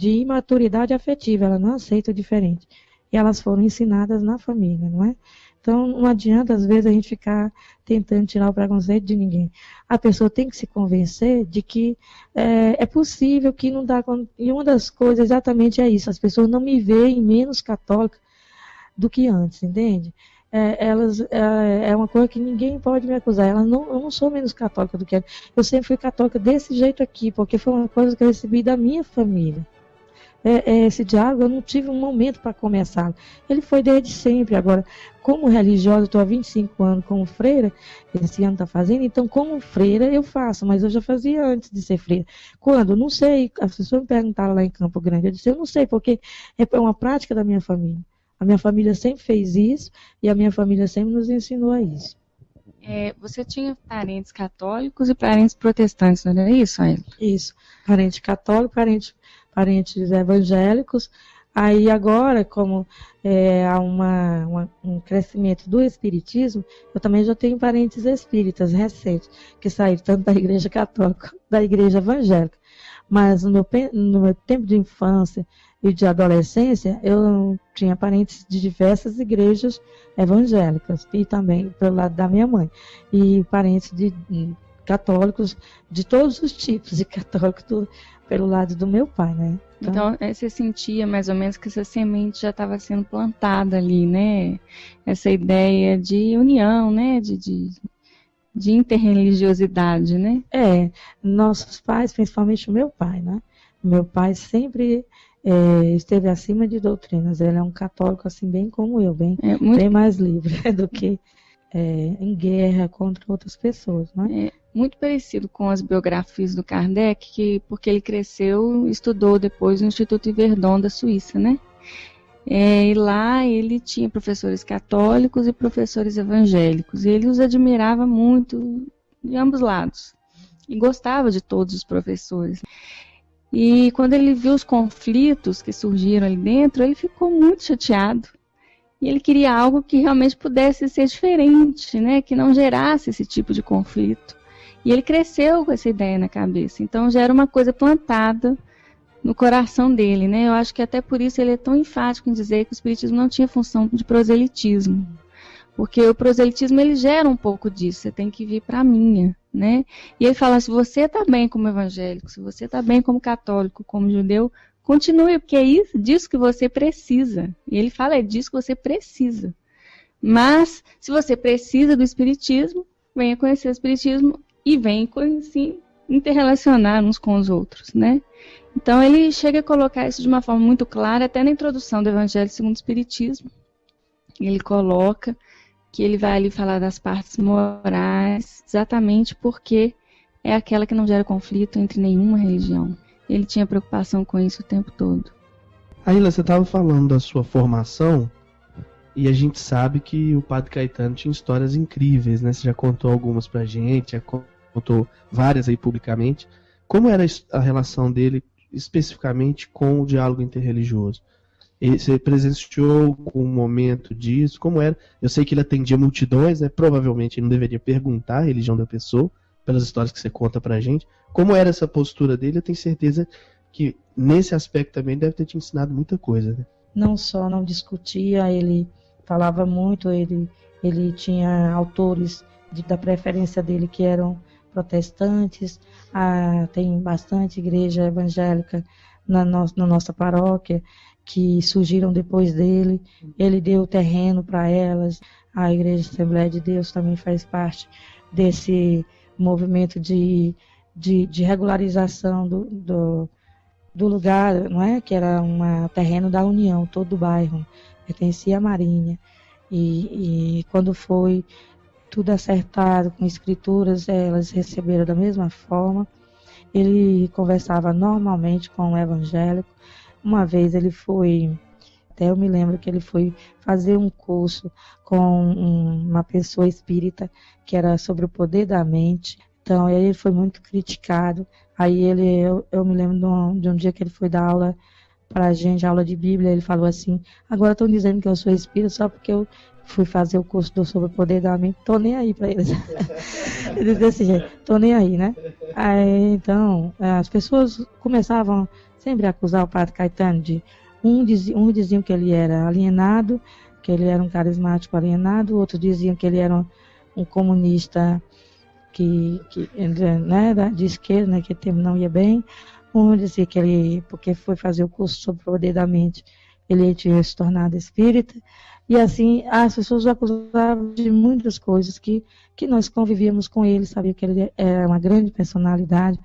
imaturidade afetiva, elas não aceitam o diferente, e elas foram ensinadas na família, não é? Então, não adianta, às vezes, a gente ficar tentando tirar o preconceito de ninguém. A pessoa tem que se convencer de que é possível, que não dá... E uma das coisas exatamente é isso, as pessoas não me veem menos católica do que antes, entende? É uma coisa que ninguém pode me acusar. Eu não sou menos católica do que ela. Eu sempre fui católica desse jeito aqui, porque foi uma coisa que eu recebi da minha família. Esse diálogo, eu não tive um momento para começar. Ele foi desde sempre. Agora, como religiosa, eu estou há 25 anos como freira, esse ano está fazendo, então como freira eu faço, mas eu já fazia antes de ser freira. Quando? Não sei. As pessoas me perguntaram lá em Campo Grande, eu disse, eu não sei, porque é uma prática da minha família. A minha família sempre fez isso e a minha família sempre nos ensinou a isso. Você tinha parentes católicos e parentes protestantes, não era isso, Ailton? Isso. Parente católico, parentes evangélicos. Aí agora, como há um crescimento do espiritismo, eu também já tenho parentes espíritas recentes, que saíram tanto da igreja católica quanto da igreja evangélica. Mas no meu tempo de infância e de adolescência, eu tinha parentes de diversas igrejas evangélicas, e também pelo lado da minha mãe, e parentes de católicos de todos os tipos, de católicos pelo lado do meu pai, né? Então, você sentia mais ou menos que essa semente já estava sendo plantada ali, né? Essa ideia de união, né? De interreligiosidade, né? Nossos pais, principalmente o meu pai, né? O meu pai sempre esteve acima de doutrinas. Ele é um católico assim, bem como eu, bem mais livre do que em guerra contra outras pessoas, né? Muito parecido com as biografias do Kardec, porque ele cresceu e estudou depois no Instituto Yverdon da Suíça, né? E lá ele tinha professores católicos e professores evangélicos, e ele os admirava muito de ambos lados, e gostava de todos os professores. E quando ele viu os conflitos que surgiram ali dentro, ele ficou muito chateado. E ele queria algo que realmente pudesse ser diferente, né? Que não gerasse esse tipo de conflito. E ele cresceu com essa ideia na cabeça. Então já era uma coisa plantada no coração dele, né? Eu acho que até por isso ele é tão enfático em dizer que o espiritismo não tinha função de proselitismo. Porque o proselitismo ele gera um pouco disso, você tem que vir para a minha, né? E ele fala, se você está bem como evangélico, se você está bem como católico, como judeu, continue, porque é isso, disso que você precisa. E ele fala, é disso que você precisa. Mas, se você precisa do espiritismo, venha conhecer o espiritismo e venha assim, interrelacionar uns com os outros, né? Então, ele chega a colocar isso de uma forma muito clara, até na introdução do Evangelho segundo o Espiritismo. Ele coloca que ele vai ali falar das partes morais, exatamente porque é aquela que não gera conflito entre nenhuma religião. Ele tinha preocupação com isso o tempo todo. Aila, você estava falando da sua formação e a gente sabe que o Padre Caetano tinha histórias incríveis, né? Você já contou algumas pra gente, já contou várias aí publicamente. Como era a relação dele especificamente com o diálogo interreligioso? Você presenciou um momento disso? Como era? Eu sei que ele atendia multidões, né? Provavelmente ele não deveria perguntar a religião da pessoa, pelas histórias que você conta pra gente. Como era essa postura dele? Eu tenho certeza que nesse aspecto também deve ter te ensinado muita coisa, né? Não só não discutia, ele falava muito, ele tinha autores da preferência dele que eram protestantes, tem bastante igreja evangélica na nossa paróquia que surgiram depois dele. Ele deu terreno para elas. A Igreja Assembleia de Deus também faz parte desse movimento de regularização do lugar, não é? Que era um terreno da União, todo o bairro pertencia à Marinha. E quando foi tudo acertado com escrituras, elas receberam da mesma forma. Ele conversava normalmente com o evangélico. Uma vez ele foi, até eu me lembro que ele foi fazer um curso com uma pessoa espírita que era sobre o poder da mente. Então ele foi muito criticado. Aí eu me lembro de um dia que ele foi dar aula para a gente, aula de Bíblia. Ele falou assim: agora estão dizendo que eu sou espírita só porque eu fui fazer o curso sobre o poder da mente. Tô nem aí para eles. Ele disse desse jeito, tô nem aí, né? Aí, então as pessoas começavam sempre a acusar o Padre Caetano de diziam que ele era alienado, que ele era um carismático alienado, outros diziam que ele era um comunista né, de esquerda, né, que o termo não ia bem. Um dizia que ele, porque foi fazer o curso sobre o poder da mente, ele tinha se tornado espírita. E assim, as pessoas o acusavam de muitas coisas que nós convivíamos com ele, sabia que ele era uma grande personalidade.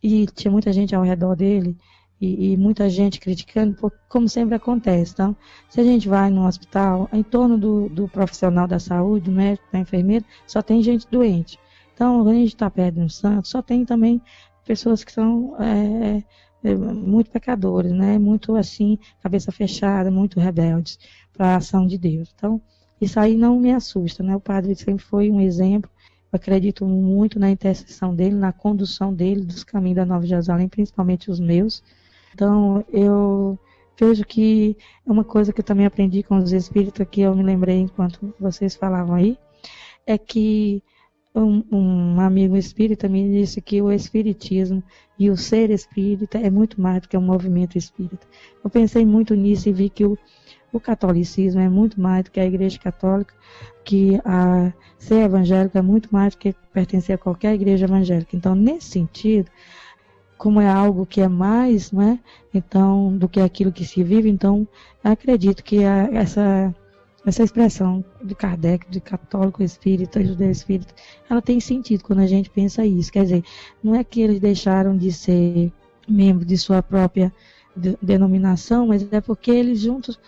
E tinha muita gente ao redor dele e muita gente criticando, como sempre acontece. Então, se a gente vai no hospital, em torno do profissional da saúde, do médico, da enfermeira, só tem gente doente. Então, quando a gente está perto de um santo, só tem também pessoas que são muito pecadores, né? Muito assim, cabeça fechada, muito rebeldes para a ação de Deus. Então, isso aí não me assusta, né? O padre sempre foi um exemplo. Eu acredito muito na intercessão dele, na condução dele dos caminhos da Nova Jerusalém, principalmente os meus. Então, eu vejo que é uma coisa que eu também aprendi com os espíritas, que eu me lembrei enquanto vocês falavam aí, é que um amigo espírita me disse que o espiritismo e o ser espírita é muito mais do que um movimento espírita. Eu pensei muito nisso e vi que o catolicismo é muito mais do que a Igreja Católica, que ser evangélico é muito mais do que pertencer a qualquer igreja evangélica. Então, nesse sentido, como é algo que é mais, né, então, do que aquilo que se vive, então, eu acredito que essa expressão de Kardec, de católico espírita, judeu espírita, ela tem sentido quando a gente pensa isso. Quer dizer, não é que eles deixaram de ser membros de sua própria denominação, mas é porque eles juntos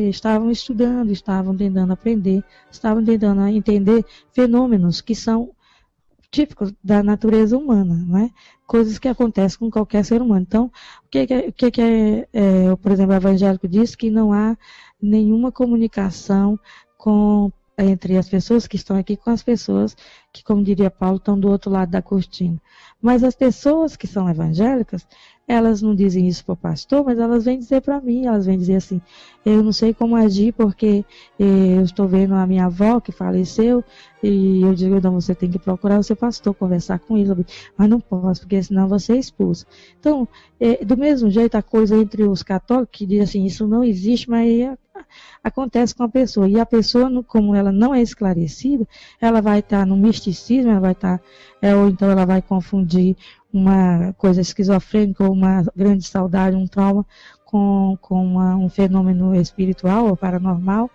estavam estudando, estavam tentando aprender, estavam tentando entender fenômenos que são típicos da natureza humana, né? Coisas que acontecem com qualquer ser humano. Então, por exemplo, o evangélico diz que não há nenhuma comunicação com entre as pessoas que estão aqui com as pessoas que, como diria Paulo, estão do outro lado da cortina. Mas as pessoas que são evangélicas, elas não dizem isso para o pastor, mas elas vêm dizer para mim, elas vêm dizer assim, eu não sei como agir porque eu estou vendo a minha avó que faleceu e eu digo, não, você tem que procurar o seu pastor, conversar com ele, mas não posso, porque senão você é expulso. Então, do mesmo jeito a coisa entre os católicos que dizem assim, isso não existe, mas acontece com a pessoa, e a pessoa, como ela não é esclarecida, ela vai estar no misticismo, ela vai estar, ou então ela vai confundir uma coisa esquizofrênica ou uma grande saudade, um trauma com um fenômeno espiritual ou paranormal.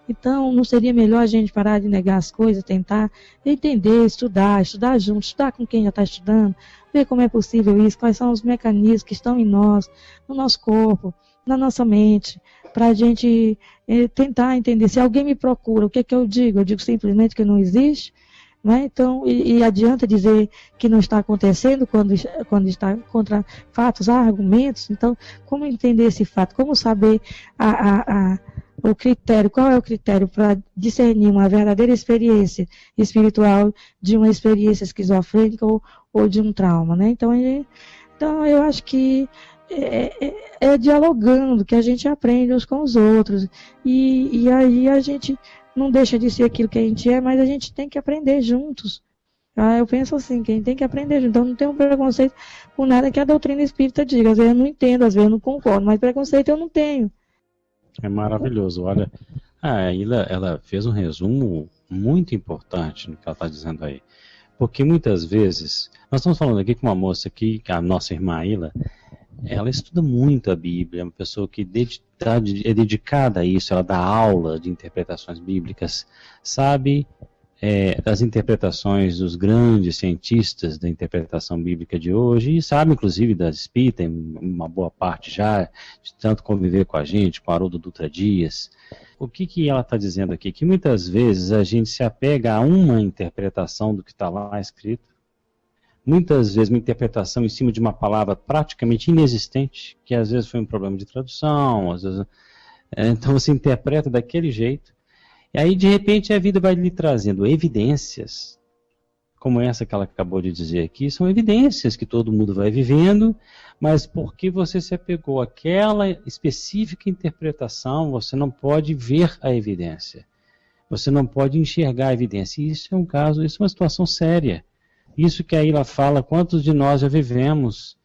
Então, não seria melhor a gente parar de negar as coisas, tentar entender, estudar junto, estudar com quem já está estudando, ver como é possível isso, quais são os mecanismos que estão em nós, no nosso corpo, na nossa mente, para a gente tentar entender. Se alguém me procura, o que é que eu digo? Eu digo simplesmente que não existe, né? Então, e adianta dizer que não está acontecendo quando está contra fatos, argumentos. Então, como entender esse fato? Como saber o critério? Qual é o critério para discernir uma verdadeira experiência espiritual de uma experiência esquizofrênica ou de um trauma, né? Então, eu acho que é dialogando que a gente aprende uns com os outros. E aí a gente não deixa de ser aquilo que a gente é, mas a gente tem que aprender juntos. Eu penso assim, quem tem que aprender junto. Então não tem um preconceito por nada que a doutrina espírita diga. Às vezes eu não entendo, às vezes eu não concordo, mas preconceito eu não tenho. É maravilhoso. Olha, a Ilha, ela fez um resumo muito importante no que ela está dizendo aí. Porque muitas vezes, nós estamos falando aqui com uma moça aqui, a nossa irmã Ilha, ela estuda muito a Bíblia, é uma pessoa que é dedicada a isso, ela dá aula de interpretações bíblicas, sabe das interpretações dos grandes cientistas da interpretação bíblica de hoje, e sabe inclusive das espíritas, uma boa parte já, de tanto conviver com a gente, com Haroldo Dutra Dias. O que ela está dizendo aqui? Que muitas vezes a gente se apega a uma interpretação do que está lá escrito, muitas vezes uma interpretação em cima de uma palavra praticamente inexistente, que às vezes foi um problema de tradução, às vezes, então você interpreta daquele jeito, e aí de repente a vida vai lhe trazendo evidências, como essa que ela acabou de dizer aqui, são evidências que todo mundo vai vivendo, mas porque você se apegou àquela específica interpretação, você não pode ver a evidência, você não pode enxergar a evidência, e isso é um caso, isso é uma situação séria. Isso que a Ilha fala, quantos de nós já vivemos,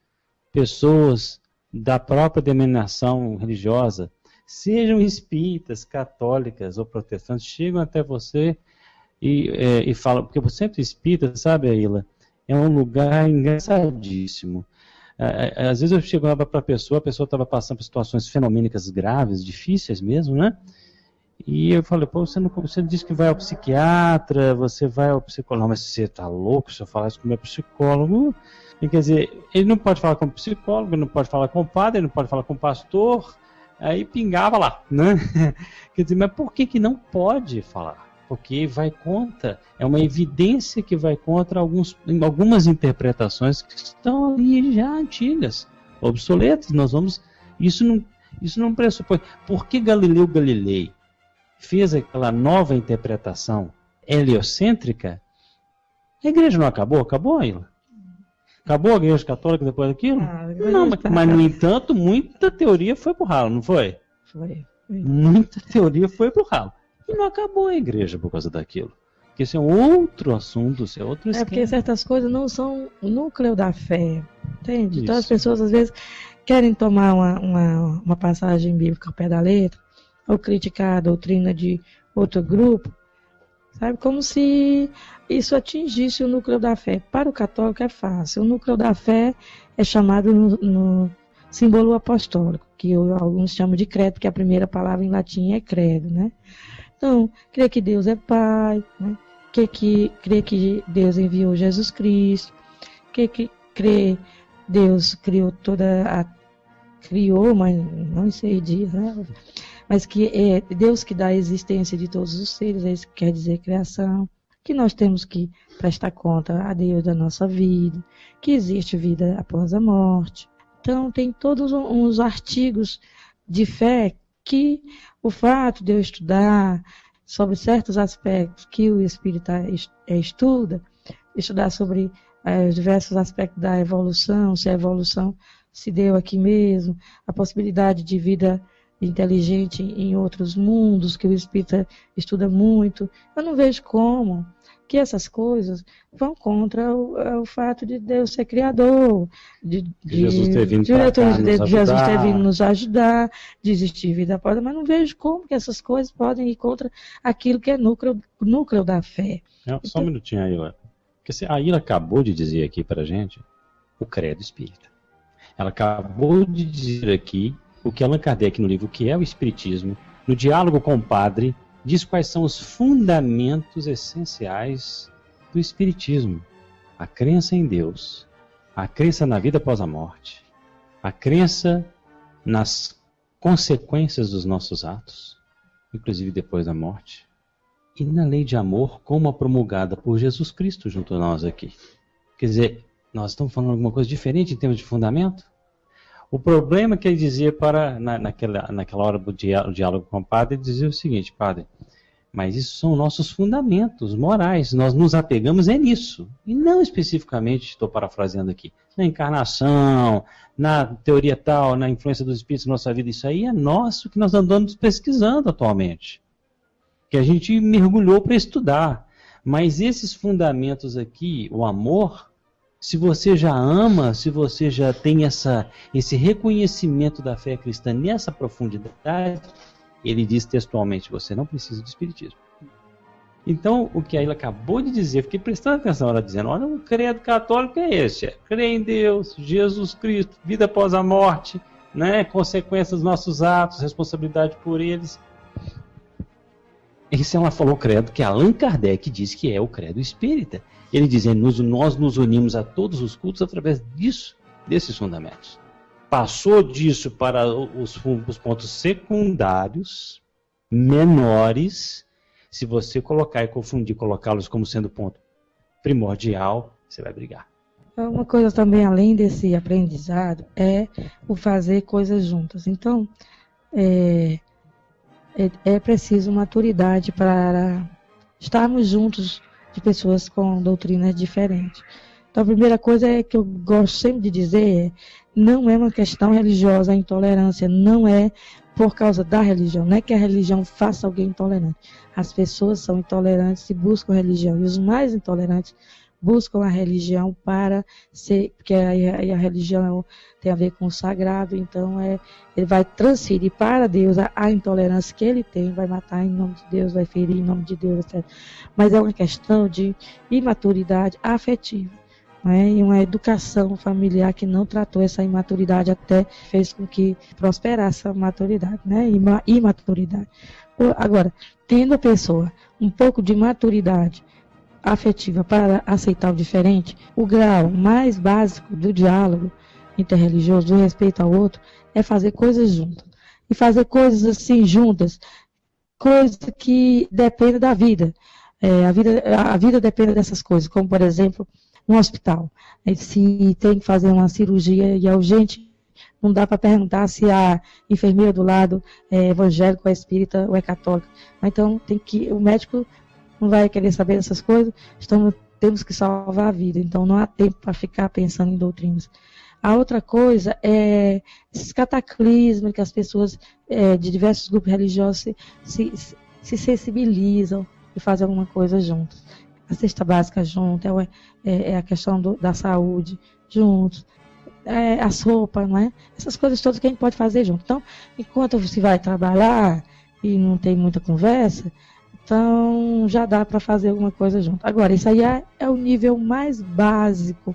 pessoas da própria denominação religiosa, sejam espíritas, católicas ou protestantes, chegam até você e falam, porque você sempre espírita, sabe, Ilha, é um lugar engraçadíssimo. Às vezes eu chego lá para a pessoa estava passando por situações fenomênicas graves, difíceis mesmo, né? E eu falei, pô, você disse que vai ao psiquiatra, você vai ao psicólogo. Não, mas você tá louco se eu falar isso com o meu psicólogo? E, quer dizer, ele não pode falar com o psicólogo, ele não pode falar com o padre, ele não pode falar com o pastor. Aí pingava lá, né? Quer dizer, mas por que não pode falar? Porque vai contra, é uma evidência que vai contra algumas interpretações que estão ali já antigas, obsoletas. Isso não pressupõe. Por que Galileu Galilei fez aquela nova interpretação heliocêntrica? A igreja não acabou? Acabou ainda? Acabou a igreja católica depois daquilo? Não, mas no entanto, muita teoria foi pro ralo, não foi? Foi. Muita teoria foi pro ralo. E não acabou a igreja por causa daquilo. Porque isso é outro assunto, isso é outro esquema. Porque certas coisas não são o núcleo da fé, entende? Isso. Então as pessoas às vezes querem tomar uma passagem bíblica ao pé da letra, ou criticar a doutrina de outro grupo, sabe? Como se isso atingisse o núcleo da fé. Para o católico é fácil. O núcleo da fé é chamado no símbolo apostólico, que alguns chamam de credo, porque a primeira palavra em latim é credo, né? Então, crer que Deus é Pai, né? Crer que Deus enviou Jesus Cristo, crer Deus criou criou, mas não em 6 dias, né? Mas que é Deus que dá a existência de todos os seres, é isso que quer dizer criação, que nós temos que prestar conta a Deus da nossa vida, que existe vida após a morte. Então, tem todos uns artigos de fé que o fato de eu estudar, sobre certos aspectos que o espírita estuda, estudar sobre os diversos aspectos da evolução, se a evolução se deu aqui mesmo, a possibilidade de vida inteligente em outros mundos, que o espírita estuda muito. Eu não vejo como que essas coisas vão contra o fato de Deus ser criador, de Jesus ter vindo nos ajudar, de existir vida após, mas não vejo como que essas coisas podem ir contra aquilo que é núcleo da fé. Só um minutinho aí, Ilha. Porque a Ilha acabou de dizer aqui para a gente o credo espírita. Ela acabou de dizer aqui o que Allan Kardec, no livro O que é o Espiritismo, no diálogo com o padre, diz quais são os fundamentos essenciais do Espiritismo. A crença em Deus, a crença na vida após a morte, a crença nas consequências dos nossos atos, inclusive depois da morte, e na lei de amor como a promulgada por Jesus Cristo junto a nós aqui. Quer dizer, nós estamos falando alguma coisa diferente em termos de fundamento? O problema que ele dizia naquela hora do diálogo com o padre, ele dizia o seguinte: padre, mas isso são nossos fundamentos morais, nós nos apegamos nisso, e não especificamente, estou parafraseando aqui, na encarnação, na teoria tal, na influência dos espíritos na nossa vida, isso aí é nosso que nós andamos pesquisando atualmente, que a gente mergulhou para estudar, mas esses fundamentos aqui, o amor, se você já ama, se você já tem esse reconhecimento da fé cristã nessa profundidade, ele diz textualmente, você não precisa de espiritismo. Então, o que a Ilha acabou de dizer, fiquei prestando atenção, ela dizendo, olha, o credo católico é esse, crer em Deus, Jesus Cristo, vida após a morte, né, consequências dos nossos atos, responsabilidade por eles. Esse ela falou o credo que Allan Kardec diz que é o credo espírita. Ele diz, nós nos unimos a todos os cultos através desses fundamentos. Passou disso para os pontos secundários, menores. Se você colocar e confundir, colocá-los como sendo ponto primordial, você vai brigar. Uma coisa também, além desse aprendizado, é o fazer coisas juntas. Então, é preciso maturidade para estarmos juntos de pessoas com doutrinas diferentes. Então, a primeira coisa que eu gosto sempre de dizer não é uma questão religiosa, a intolerância não é por causa da religião, não é que a religião faça alguém intolerante. As pessoas são intolerantes e buscam religião, e os mais intolerantes buscam a religião para ser, porque a religião tem a ver com o sagrado, então ele vai transferir para Deus a intolerância que ele tem, vai matar em nome de Deus, vai ferir em nome de Deus, etc. Mas é uma questão de imaturidade afetiva, né? E uma educação familiar que não tratou essa imaturidade, até fez com que prosperasse a maturidade, né? Imaturidade. Agora, tendo a pessoa um pouco de maturidade afetiva para aceitar o diferente, o grau mais básico do diálogo interreligioso, do respeito ao outro, é fazer coisas juntas. E fazer coisas assim juntas, coisas que dependem da vida. A vida depende dessas coisas, como por exemplo, um hospital. Se tem que fazer uma cirurgia e é urgente, não dá para perguntar se a enfermeira do lado é evangélica, ou é espírita, ou é católica. Então o médico não vai querer saber dessas coisas, temos que salvar a vida, então não há tempo para ficar pensando em doutrinas. A outra coisa é esses cataclismos que as pessoas de diversos grupos religiosos se sensibilizam e fazem alguma coisa juntos. A cesta básica junto, é a questão da saúde juntos, as roupas, não é? Essas coisas todas que a gente pode fazer junto. Então, enquanto você vai trabalhar e não tem muita conversa, então já dá para fazer alguma coisa junto. Agora, isso aí é o nível mais básico,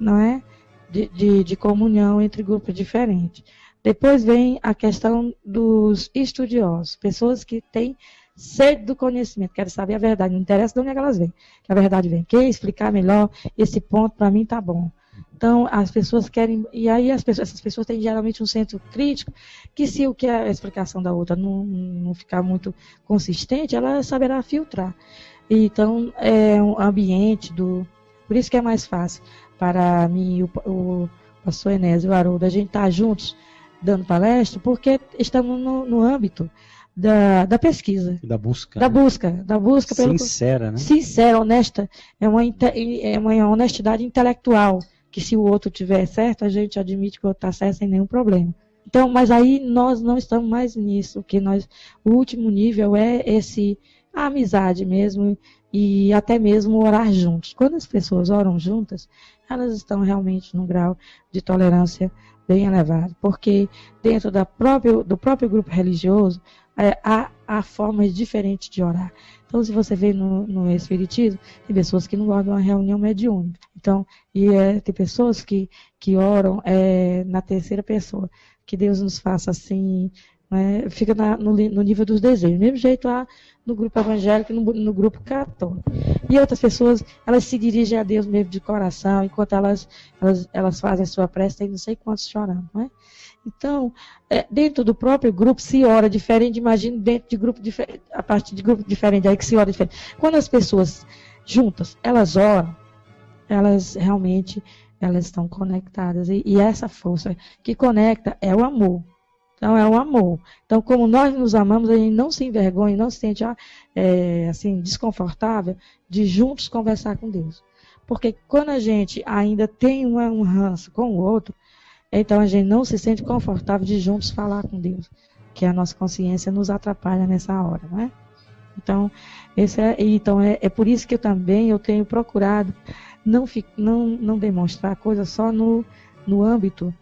não é? De comunhão entre grupos diferentes. Depois vem a questão dos estudiosos, pessoas que têm sede do conhecimento, querem saber a verdade, não interessa de onde é que elas vêm, que a verdade vem. Quem explicar melhor esse ponto, para mim tá bom. Então, as pessoas querem, e aí essas pessoas têm geralmente um senso crítico, que se o que é a explicação da outra não ficar muito consistente, ela saberá filtrar. Então, é um ambiente por isso que é mais fácil para mim e o pastor Enésio e o Haroldo, a gente estar juntos dando palestra, porque estamos no âmbito da pesquisa. Da busca. Da busca. Sincera, né? Sincera, honesta. É uma honestidade intelectual, que se o outro tiver certo, a gente admite que o outro está certo sem nenhum problema. Então, mas aí nós não estamos mais nisso, o último nível é a amizade mesmo, e até mesmo orar juntos. Quando as pessoas oram juntas, elas estão realmente num grau de tolerância bem elevado, porque dentro do próprio grupo religioso há formas diferentes de orar. Então, se você vê no Espiritismo, tem pessoas que não gostam de uma reunião mediúnica. Então, tem pessoas que oram na terceira pessoa, que Deus nos faça assim, né, fica no nível dos desejos. Do mesmo jeito lá no grupo evangélico e no grupo católico. E outras pessoas, elas se dirigem a Deus mesmo de coração, enquanto elas fazem a sua prece, tem não sei quantos chorando, não é? Então, dentro do próprio grupo se ora diferente, imagina dentro de grupo diferente, a partir de grupo diferente, aí que se ora diferente. Quando as pessoas juntas, elas oram, elas realmente estão conectadas. E essa força que conecta é o amor. Então, é o amor. Então, como nós nos amamos, a gente não se envergonha, não se sente assim, desconfortável de juntos conversar com Deus. Porque quando a gente ainda tem um ranço com o outro, então a gente não se sente confortável de juntos falar com Deus, que a nossa consciência nos atrapalha nessa hora, não é? Então, é por isso que eu tenho procurado não demonstrar coisas só no âmbito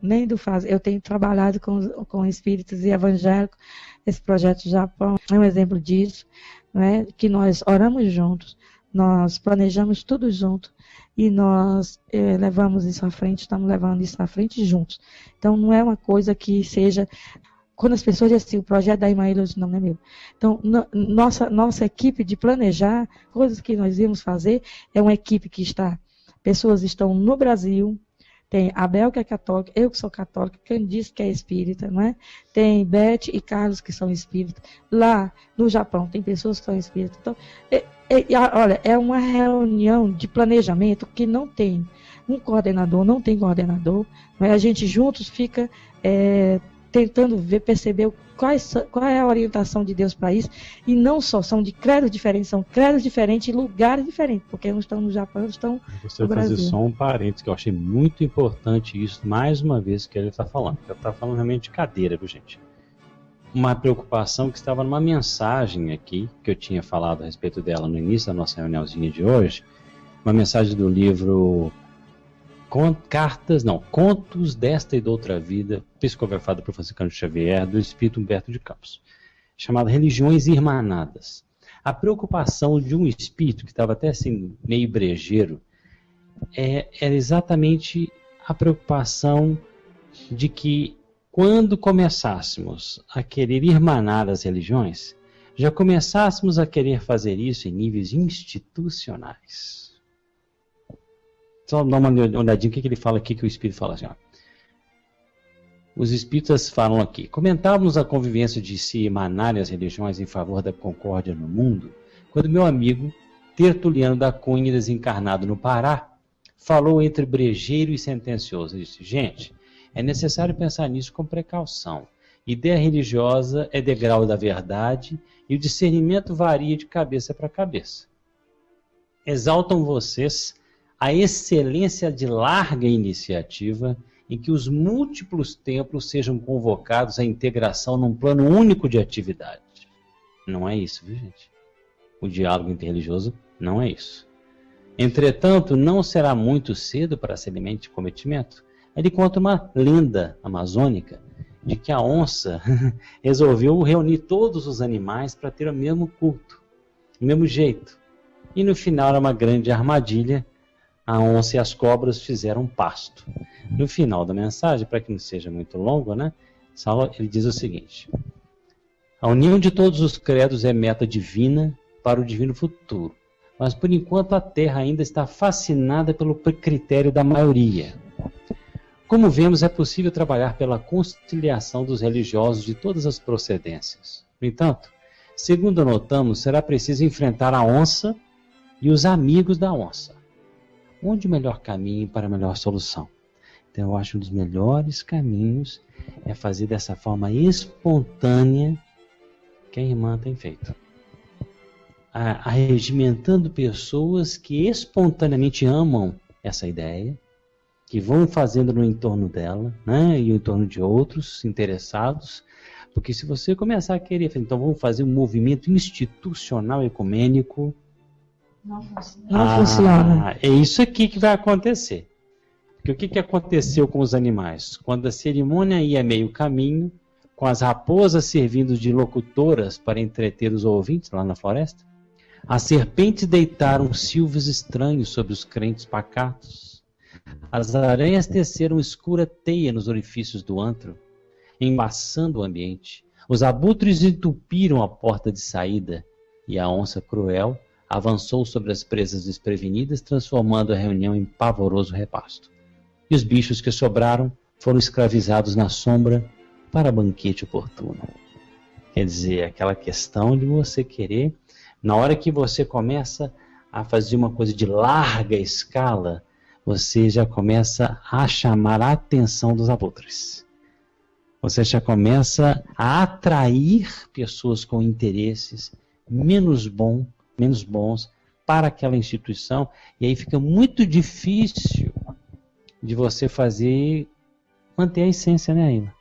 nem do fazer. Eu tenho trabalhado com espíritos e evangélicos. Esse projeto do Japão é um exemplo disso, né? Que nós oramos juntos, nós planejamos tudo junto e nós levamos isso à frente, estamos levando isso à frente juntos. Então não é uma coisa que seja... Quando as pessoas dizem assim, o projeto da irmã Ilha, não é meu. Então, nossa equipe de planejar coisas que nós íamos fazer é uma equipe pessoas estão no Brasil. Tem a Bel, que é católica, eu que sou católica, Candice, que é espírita, não é? Tem Beth e Carlos, que são espíritas. Lá no Japão tem pessoas que são espíritas. Então, olha, é uma reunião de planejamento que não tem um coordenador, não tem coordenador. Não é? A gente juntos fica tentando perceber qual é a orientação de Deus para isso. E não só, são de credos diferentes, são credos diferentes e lugares diferentes, porque uns estão no Japão, outros estão no Brasil. Fazer só um parênteses, que eu achei muito importante isso, mais uma vez, que ele está falando. Ele está falando realmente de cadeira, viu, gente? Uma preocupação que estava numa mensagem aqui, que eu tinha falado a respeito dela no início da nossa reuniãozinha de hoje, uma mensagem do livro Contos desta e da Outra Vida, psicografado por Francisco Cândido Xavier, do Espírito Humberto de Campos, chamado Religiões Irmanadas. A preocupação de um espírito, que estava até assim, meio brejeiro, era exatamente a preocupação de que, quando começássemos a querer irmanar as religiões, já começássemos a querer fazer isso em níveis institucionais. Só dar uma olhadinha o que ele fala aqui, que o Espírito fala assim, ó. Os Espíritas falam aqui: comentávamos a convivência de se emanarem as religiões em favor da concórdia no mundo, quando meu amigo Tertuliano da Cunha, desencarnado no Pará, falou entre brejeiro e sentencioso. Ele disse: gente, é necessário pensar nisso com precaução. Ideia religiosa é degrau da verdade e o discernimento varia de cabeça para cabeça. Exaltam vocês a excelência de larga iniciativa em que os múltiplos templos sejam convocados à integração num plano único de atividade. Não é isso, viu, gente? O diálogo interreligioso não é isso. Entretanto, não será muito cedo para semelhante cometimento. Ele conta uma lenda amazônica de que a onça resolveu reunir todos os animais para ter o mesmo culto, o mesmo jeito. E no final era uma grande armadilha. A onça e as cobras fizeram pasto. No final da mensagem, para que não seja muito longo, né? Ele diz o seguinte: a união de todos os credos é meta divina para o divino futuro, mas por enquanto a Terra ainda está fascinada pelo critério da maioria. Como vemos, é possível trabalhar pela conciliação dos religiosos de todas as procedências. No entanto, segundo notamos, será preciso enfrentar a onça e os amigos da onça. Onde o melhor caminho para a melhor solução? Então eu acho um dos melhores caminhos é fazer dessa forma espontânea que a irmã tem feito. Arregimentando pessoas que espontaneamente amam essa ideia, que vão fazendo no entorno dela, né, e no entorno de outros interessados, porque se você começar a querer, então vamos fazer um movimento institucional ecumênico, não funciona. É isso aqui que vai acontecer. Porque o que aconteceu com os animais? Quando a cerimônia ia meio caminho, com as raposas servindo de locutoras para entreter os ouvintes lá na floresta, as serpentes deitaram silvos estranhos sobre os crentes pacatos. As aranhas teceram escura teia nos orifícios do antro, embaçando o ambiente. Os abutres entupiram a porta de saída, e a onça cruel avançou sobre as presas desprevenidas, transformando a reunião em pavoroso repasto. E os bichos que sobraram foram escravizados na sombra para banquete oportuno. Quer dizer, aquela questão de você querer, na hora que você começa a fazer uma coisa de larga escala, você já começa a chamar a atenção dos abutres. Você já começa a atrair pessoas com interesses menos bons para aquela instituição, e aí fica muito difícil de você manter a essência, né, Aila?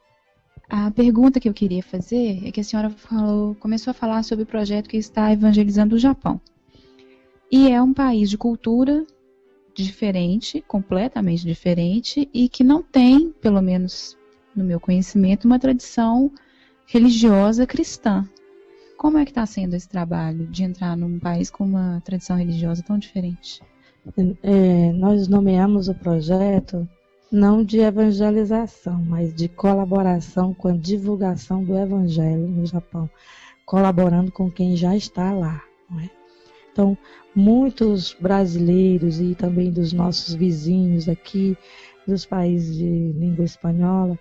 A pergunta que eu queria fazer é que a senhora começou a falar sobre o projeto que está evangelizando o Japão. E é um país de cultura diferente, completamente diferente, e que não tem, pelo menos no meu conhecimento, uma tradição religiosa cristã. Como é que está sendo esse trabalho de entrar num país com uma tradição religiosa tão diferente? Nós nomeamos o projeto não de evangelização, mas de colaboração com a divulgação do evangelho no Japão, colaborando com quem já está lá, não é? Então, muitos brasileiros e também dos nossos vizinhos aqui, dos países de língua espanhola,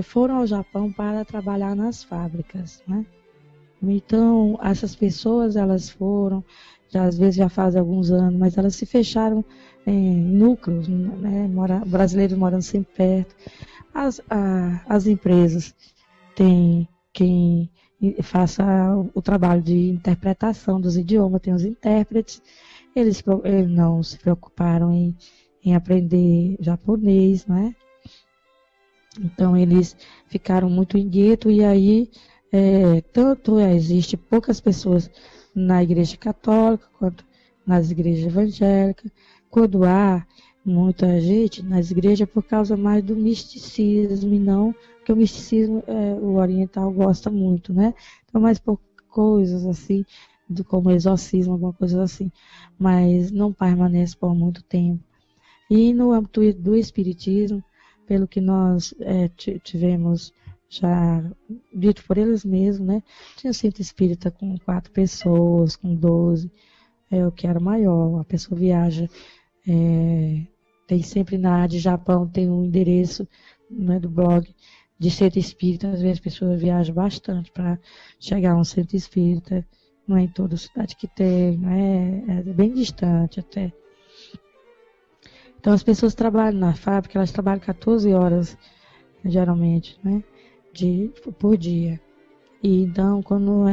foram ao Japão para trabalhar nas fábricas, né? Então, essas pessoas, elas foram, às vezes já faz alguns anos, mas elas se fecharam em núcleos, né? Brasileiros morando sempre perto. As empresas têm quem faça o trabalho de interpretação dos idiomas, tem os intérpretes, eles não se preocuparam em aprender japonês, né? Então eles ficaram muito em gueto, e aí existe poucas pessoas na igreja católica quanto nas igrejas evangélicas, quando há muita gente nas igrejas por causa mais do misticismo, e não porque o misticismo o oriental gosta muito, né? Então mais por coisas assim, como exorcismo, alguma coisa assim, mas não permanece por muito tempo. E no âmbito do espiritismo, pelo que nós tivemos já dito por eles mesmos, né? Tinha centro espírita com 4 pessoas, com 12, o que era maior. A pessoa viaja, tem sempre na área de Japão, tem um endereço, né, do blog de centro espírita. Às vezes as pessoas viajam bastante para chegar a um centro espírita, não é em toda cidade que tem, né? É bem distante até. Então as pessoas trabalham na fábrica, elas trabalham 14 horas, geralmente, né? Por dia. E então, quando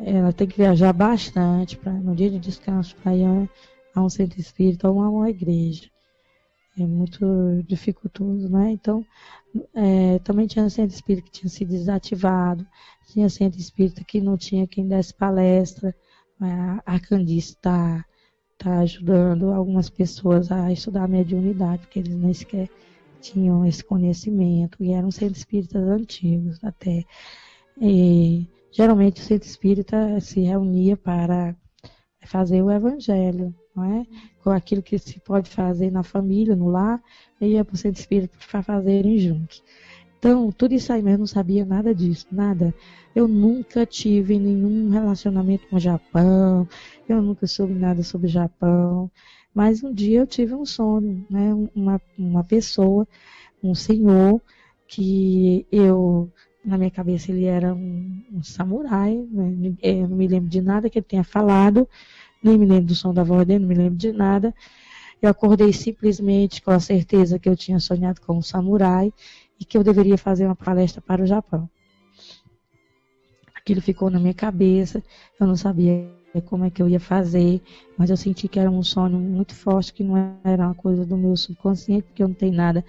ela tem que viajar bastante no dia de descanso para ir a um centro espírita ou a uma igreja. É muito dificultoso, né? Então, também tinha centro espírita que tinha sido desativado, tinha centro espírita que não tinha quem desse palestra. A Candice está ajudando algumas pessoas a estudar a mediunidade, porque eles nem sequer tinham esse conhecimento, e eram centros espíritas antigos até. E, geralmente o centro espírita se reunia para fazer o evangelho, não é? Com aquilo que se pode fazer na família, no lar, e ia para o centro espírita para fazerem juntos. Então, tudo isso aí, mas eu não sabia nada disso, nada. Eu nunca tive nenhum relacionamento com o Japão, eu nunca soube nada sobre o Japão, mas um dia eu tive um sonho, né? Uma pessoa, um senhor, que na minha cabeça ele era um samurai, né? Eu não me lembro de nada que ele tenha falado, nem me lembro do som da voz dele, não me lembro de nada. Eu acordei simplesmente com a certeza que eu tinha sonhado com um samurai e que eu deveria fazer uma palestra para o Japão. Aquilo ficou na minha cabeça, eu não sabia como é que eu ia fazer, mas eu senti que era um sonho muito forte, que não era uma coisa do meu subconsciente, porque eu não tenho nada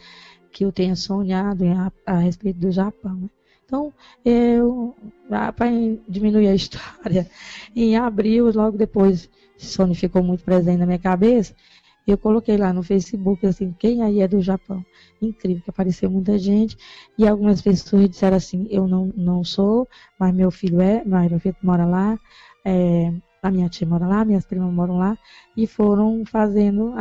que eu tenha sonhado a respeito do Japão, né? Então, para diminuir a história, em abril, logo depois, esse sonho ficou muito presente na minha cabeça, eu coloquei lá no Facebook, assim, quem aí é do Japão? Incrível, que apareceu muita gente, e algumas pessoas disseram assim, eu não sou, mas meu filho mora lá, a minha tia mora lá, minhas primas moram lá, e foram fazendo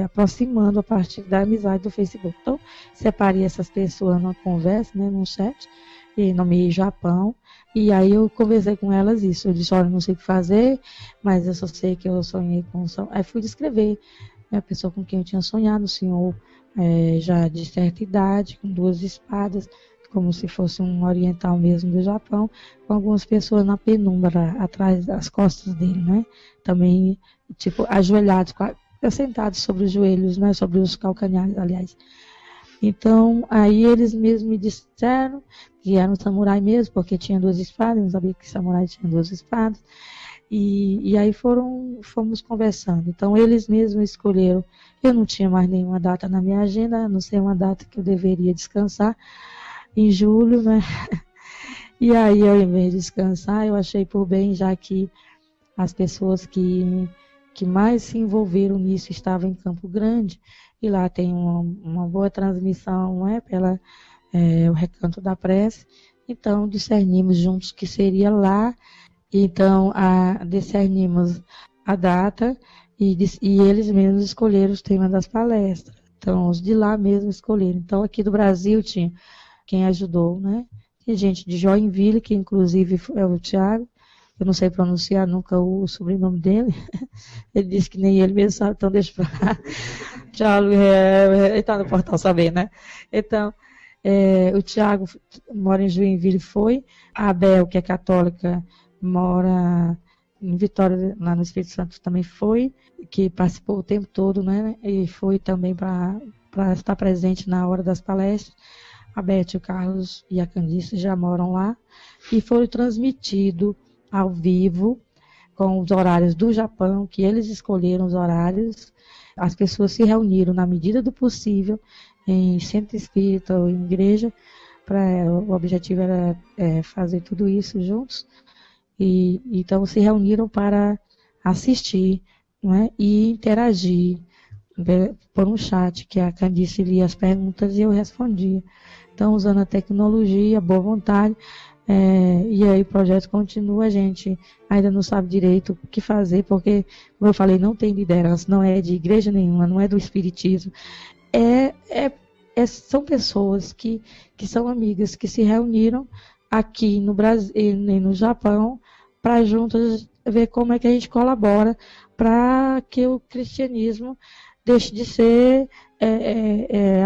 aproximando a partir da amizade do Facebook. Então, separei essas pessoas numa conversa, né, num chat, e nomeei Japão, e aí eu conversei com elas isso. Eu disse, olha, não sei o que fazer, mas eu só sei que eu sonhei com... Aí fui descrever, né, a pessoa com quem eu tinha sonhado, o senhor já de certa idade, com 2 espadas, como se fosse um oriental mesmo do Japão, com algumas pessoas na penumbra, atrás das costas dele, né? Também, tipo, ajoelhados, sentados sobre os joelhos, né? Sobre os calcanhares, aliás. Então, aí eles mesmos me disseram que era um samurai mesmo, porque tinha 2 espadas, eu não sabia que samurai tinha 2 espadas. E aí fomos conversando. Então, eles mesmos escolheram. Eu não tinha mais nenhuma data na minha agenda, a não ser uma data que eu deveria descansar, em julho, né? E aí, ao invés de descansar, eu achei por bem, já que as pessoas que mais se envolveram nisso estavam em Campo Grande, e lá tem uma boa transmissão, né, pela o Recanto da Prece. Então, discernimos juntos que seria lá. Então, discernimos a data e eles mesmos escolheram os temas das palestras. Então, os de lá mesmo escolheram. Então, aqui do Brasil tinha quem ajudou, né? Tem gente de Joinville, que inclusive é o Tiago. Eu não sei pronunciar nunca o sobrenome dele. Ele disse que nem ele mesmo sabe, então deixa pra lá. Tiago, ele está no portal saber, né? Então, o Tiago mora em Joinville, foi. A Abel, que é católica, mora em Vitória, lá no Espírito Santo, também foi, que participou o tempo todo, né? E foi também para estar presente na hora das palestras. A Beth, o Carlos e a Candice já moram lá. E foi transmitido ao vivo, com os horários do Japão, que eles escolheram os horários. As pessoas se reuniram na medida do possível, em centro espírita ou em igreja. O objetivo era fazer tudo isso juntos. E então se reuniram para assistir, não é? E interagir por um chat, que a Candice lia as perguntas e eu respondia. Então, usando a tecnologia, boa vontade, e aí o projeto continua, a gente ainda não sabe direito o que fazer, porque, como eu falei, não tem liderança, não é de igreja nenhuma, não é do espiritismo. São pessoas que são amigas, que se reuniram aqui no Brasil e no Japão, para juntas ver como é que a gente colabora para que o cristianismo deixe de ser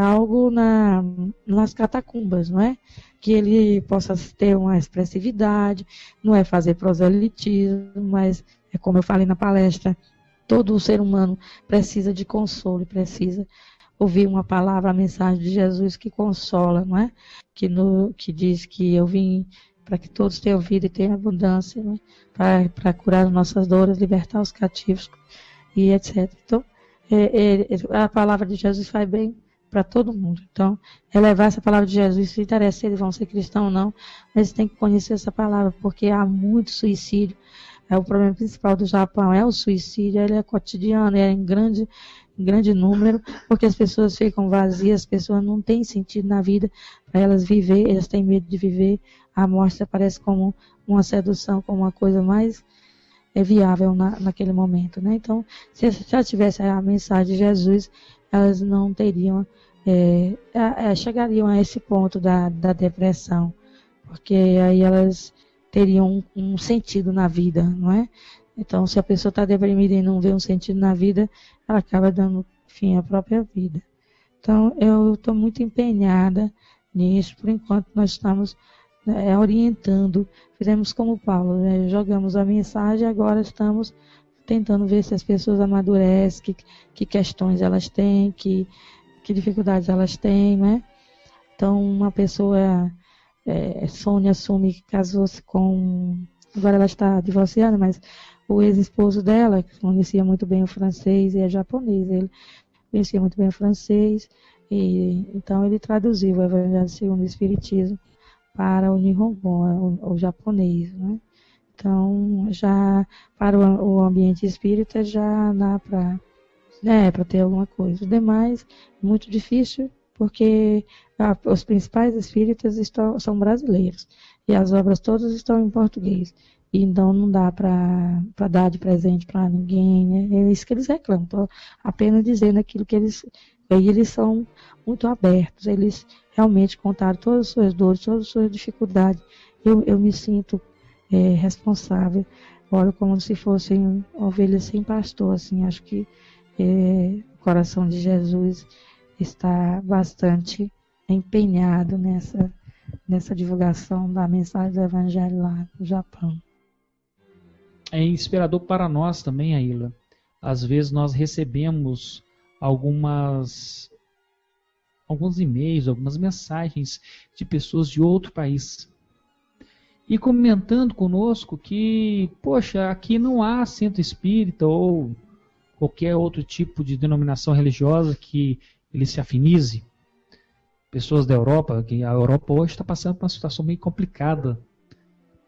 algo nas catacumbas, não é? Que ele possa ter uma expressividade, não é fazer proselitismo, mas é como eu falei na palestra, todo ser humano precisa de consolo, precisa ouvir uma palavra, a mensagem de Jesus que consola, não é? Que diz que eu vim para que todos tenham vida e tenham abundância, né? Para curar as nossas dores, libertar os cativos e etc. Então, a palavra de Jesus faz bem para todo mundo. Então, levar essa palavra de Jesus, se interessa se eles vão ser cristãos ou não, eles têm que conhecer essa palavra, porque há muito suicídio. O problema principal do Japão é o suicídio, ele é cotidiano, é em grande número, porque as pessoas ficam vazias, as pessoas não têm sentido na vida para elas viver, elas têm medo de viver. A morte aparece como uma sedução, como uma coisa mais viável naquele momento, né? Então, se já tivesse a mensagem de Jesus, elas não teriam, chegariam a esse ponto da depressão, porque aí elas teriam um sentido na vida, não é? Então, se a pessoa está deprimida e não vê um sentido na vida, ela acaba dando fim à própria vida. Então, eu estou muito empenhada nisso. Por enquanto, nós estamos orientando. Fizemos como Paulo, né? Jogamos a mensagem, agora estamos tentando ver se as pessoas amadurecem, que questões elas têm, que dificuldades elas têm, né? Então, uma pessoa, Sônia assume que casou-se com... Agora ela está divorciada, mas o ex-esposo dela, que conhecia muito bem o francês e é japonês, ele conhecia muito bem o francês, e então ele traduziu o Evangelho segundo o Espiritismo para o Nihongo, o japonês, né? Então, já para o ambiente espírita já dá para ter alguma coisa. O demais, muito difícil, porque os principais espíritas são brasileiros e as obras todas estão em português. E então não dá para dar de presente para ninguém, né? É isso que eles reclamam. Estou apenas dizendo aquilo que eles são muito abertos. Eles realmente contaram todas as suas dores, todas as suas dificuldades. Eu me sinto responsável. Olho como se fossem ovelhas sem pastor. Assim, acho que o coração de Jesus está bastante empenhado nessa divulgação da mensagem do Evangelho lá no Japão. É inspirador para nós também, Aila. Às vezes nós recebemos alguns e-mails, algumas mensagens de pessoas de outro país e comentando conosco que, poxa, aqui não há centro espírita ou qualquer outro tipo de denominação religiosa que ele se afinize. Pessoas da Europa, que a Europa hoje está passando por uma situação meio complicada.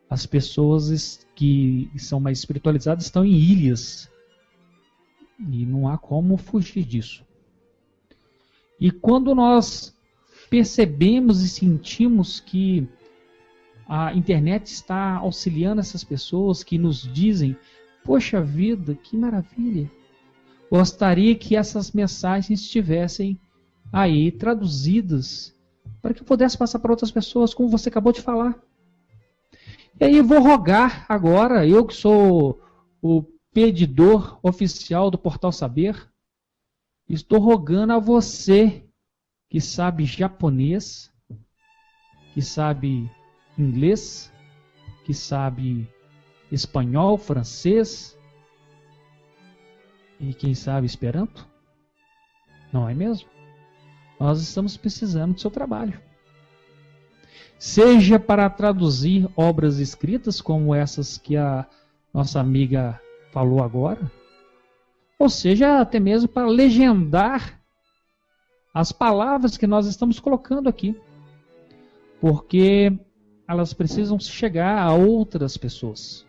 As pessoas que são mais espiritualizadas estão em ilhas. E não há como fugir disso. E quando nós percebemos e sentimos que a internet está auxiliando essas pessoas que nos dizem, poxa vida, que maravilha. Gostaria que essas mensagens estivessem aí traduzidas para que eu pudesse passar para outras pessoas, como você acabou de falar. E aí eu vou rogar agora, eu que sou o pedidor oficial do Portal Saber, estou rogando a você que sabe japonês, que sabe inglês, que sabe espanhol, francês e quem sabe Esperanto, não é mesmo? Nós estamos precisando do seu trabalho. Seja para traduzir obras escritas como essas que a nossa amiga falou agora, ou seja, até mesmo para legendar as palavras que nós estamos colocando aqui, porque elas precisam chegar a outras pessoas.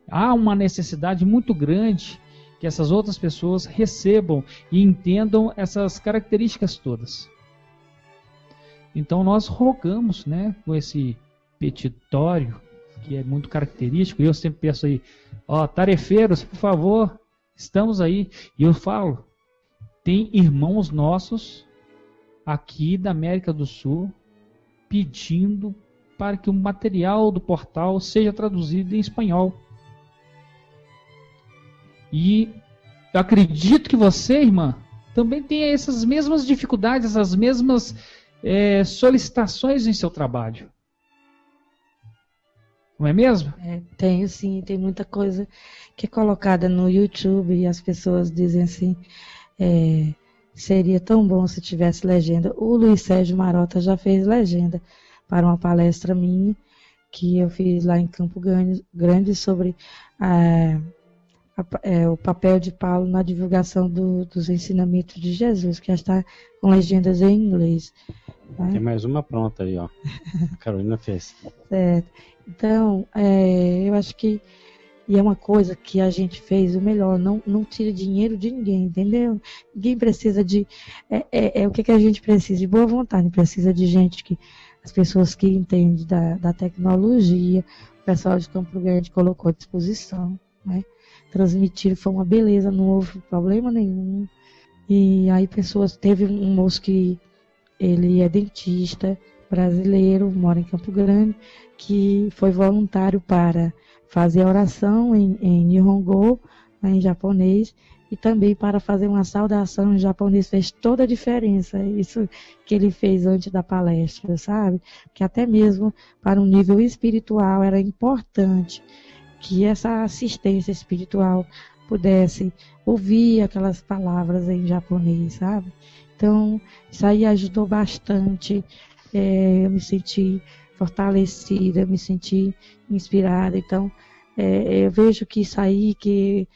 Há uma necessidade muito grande que essas outras pessoas recebam e entendam essas características todas. Então nós rogamos, né, com esse petitório, que é muito característico, e eu sempre peço aí, tarefeiros, por favor, estamos aí. E eu falo, tem irmãos nossos aqui da América do Sul pedindo para que o material do portal seja traduzido em espanhol. E eu acredito que você, irmã, também tem essas mesmas dificuldades, essas mesmas solicitações em seu trabalho. Não é mesmo? Tenho sim, tem muita coisa que é colocada no YouTube e as pessoas dizem assim, seria tão bom se tivesse legenda. O Luiz Sérgio Marota já fez legenda para uma palestra minha, que eu fiz lá em Campo Grande sobre o papel de Paulo na divulgação dos ensinamentos de Jesus, que já está com legendas em inglês. Né? Tem mais uma pronta aí, ó. A Carolina fez. Certo. Então, eu acho que é uma coisa que a gente fez o melhor, não tira dinheiro de ninguém, entendeu? Ninguém precisa de... o que a gente precisa? De boa vontade, precisa de gente as pessoas que entendem da tecnologia, o pessoal de Campo Grande colocou à disposição, né? Transmitir foi uma beleza, não houve problema nenhum. E aí teve um moço que ele é dentista, brasileiro, mora em Campo Grande, que foi voluntário para fazer a oração em Nihongo, né, em japonês, e também para fazer uma saudação em japonês. Fez toda a diferença, isso que ele fez antes da palestra, sabe? Que até mesmo para um nível espiritual era importante que essa assistência espiritual pudesse ouvir aquelas palavras em japonês, sabe? Então, isso aí ajudou bastante. Eu me senti fortalecida, eu me senti inspirada. Então, eu vejo que isso aí, que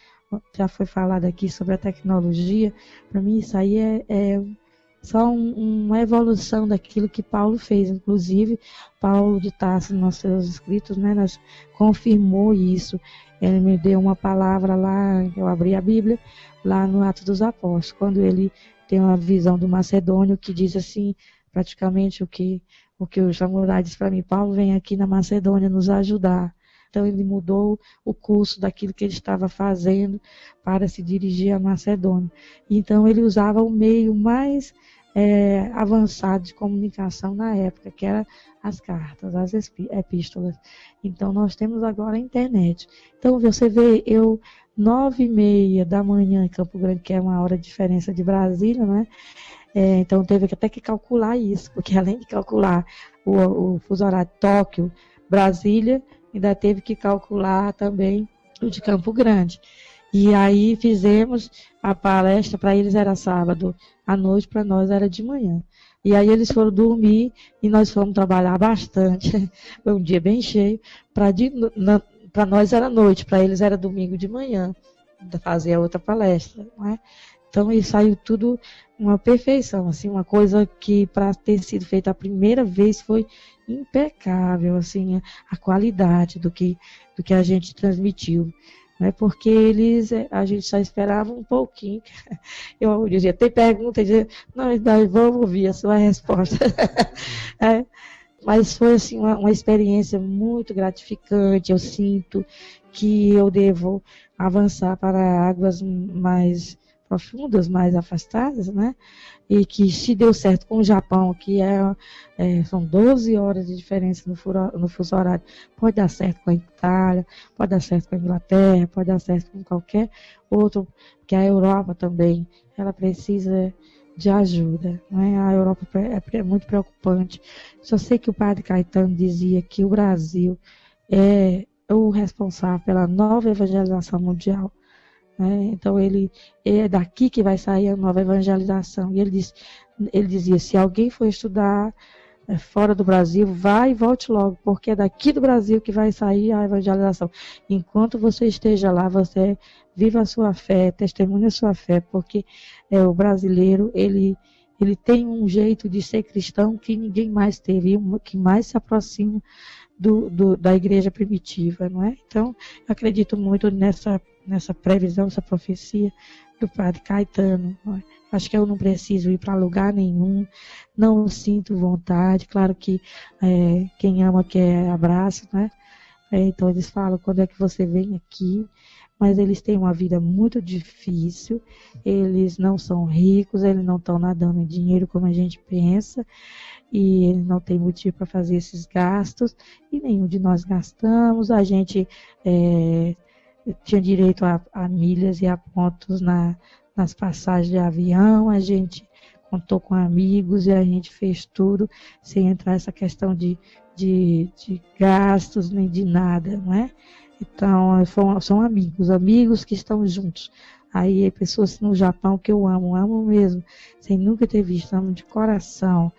já foi falado aqui sobre a tecnologia, para mim isso aí é só uma evolução daquilo que Paulo fez. Inclusive, Paulo de Tarso, nos seus escritos, né, confirmou isso. Ele me deu uma palavra lá, eu abri a Bíblia, lá no Atos dos Apóstolos, quando ele tem uma visão do Macedônio, que diz assim, praticamente o que o Samurai diz para mim: Paulo vem aqui na Macedônia nos ajudar. Então ele mudou o curso daquilo que ele estava fazendo para se dirigir à Macedônia. Então ele usava o meio mais avançado de comunicação na época, que era as cartas, as epístolas. Então nós temos agora a internet. Então você vê, 9h30 da manhã em Campo Grande, que é uma hora de diferença de Brasília, né? Então teve até que calcular isso, porque além de calcular o fuso horário Tóquio, Brasília, ainda teve que calcular também o de Campo Grande. E aí fizemos a palestra, para eles era sábado à noite, para nós era de manhã. E aí eles foram dormir e nós fomos trabalhar bastante. Foi um dia bem cheio. Para nós era noite, para eles era domingo de manhã, fazer a outra palestra, não é? Então, isso saiu tudo uma perfeição, assim, uma coisa que, para ter sido feita a primeira vez, foi impecável, assim, a qualidade do que a gente transmitiu. Né? Porque a gente só esperava um pouquinho. Eu dizia, tem pergunta? Eu dizia, não, vamos ouvir a sua resposta. Mas foi, assim, uma experiência muito gratificante. Eu sinto que eu devo avançar para águas mais profundas, mais afastadas, né? E que se deu certo com o Japão, que são 12 horas de diferença no fuso horário, pode dar certo com a Itália, pode dar certo com a Inglaterra, pode dar certo com qualquer outro, porque a Europa também, ela precisa de ajuda, né? A Europa é muito preocupante. Só sei que o padre Caetano dizia que o Brasil é o responsável pela nova evangelização mundial. Então é daqui que vai sair a nova evangelização. E ele dizia, se alguém for estudar fora do Brasil, vai e volte logo, porque é daqui do Brasil que vai sair a evangelização. Enquanto você esteja lá, você viva a sua fé, testemunha a sua fé, porque o brasileiro, ele tem um jeito de ser cristão que ninguém mais teve, que mais se aproxima da igreja primitiva, não é? Então, eu acredito muito nessa previsão, essa profecia do padre Caetano. Não é? Acho que eu não preciso ir para lugar nenhum, não sinto vontade. Claro que quem ama quer abraço, né? Então eles falam, quando é que você vem aqui? Mas eles têm uma vida muito difícil, eles não são ricos, eles não estão nadando em dinheiro como a gente pensa, e eles não têm motivo para fazer esses gastos, e nenhum de nós gastamos. A gente tinha direito a milhas e a pontos nas passagens de avião, a gente contou com amigos e a gente fez tudo sem entrar nessa questão de gastos nem de nada, não é? Então, são amigos que estão juntos. Aí, pessoas no Japão que eu amo mesmo, sem nunca ter visto, amo de coração,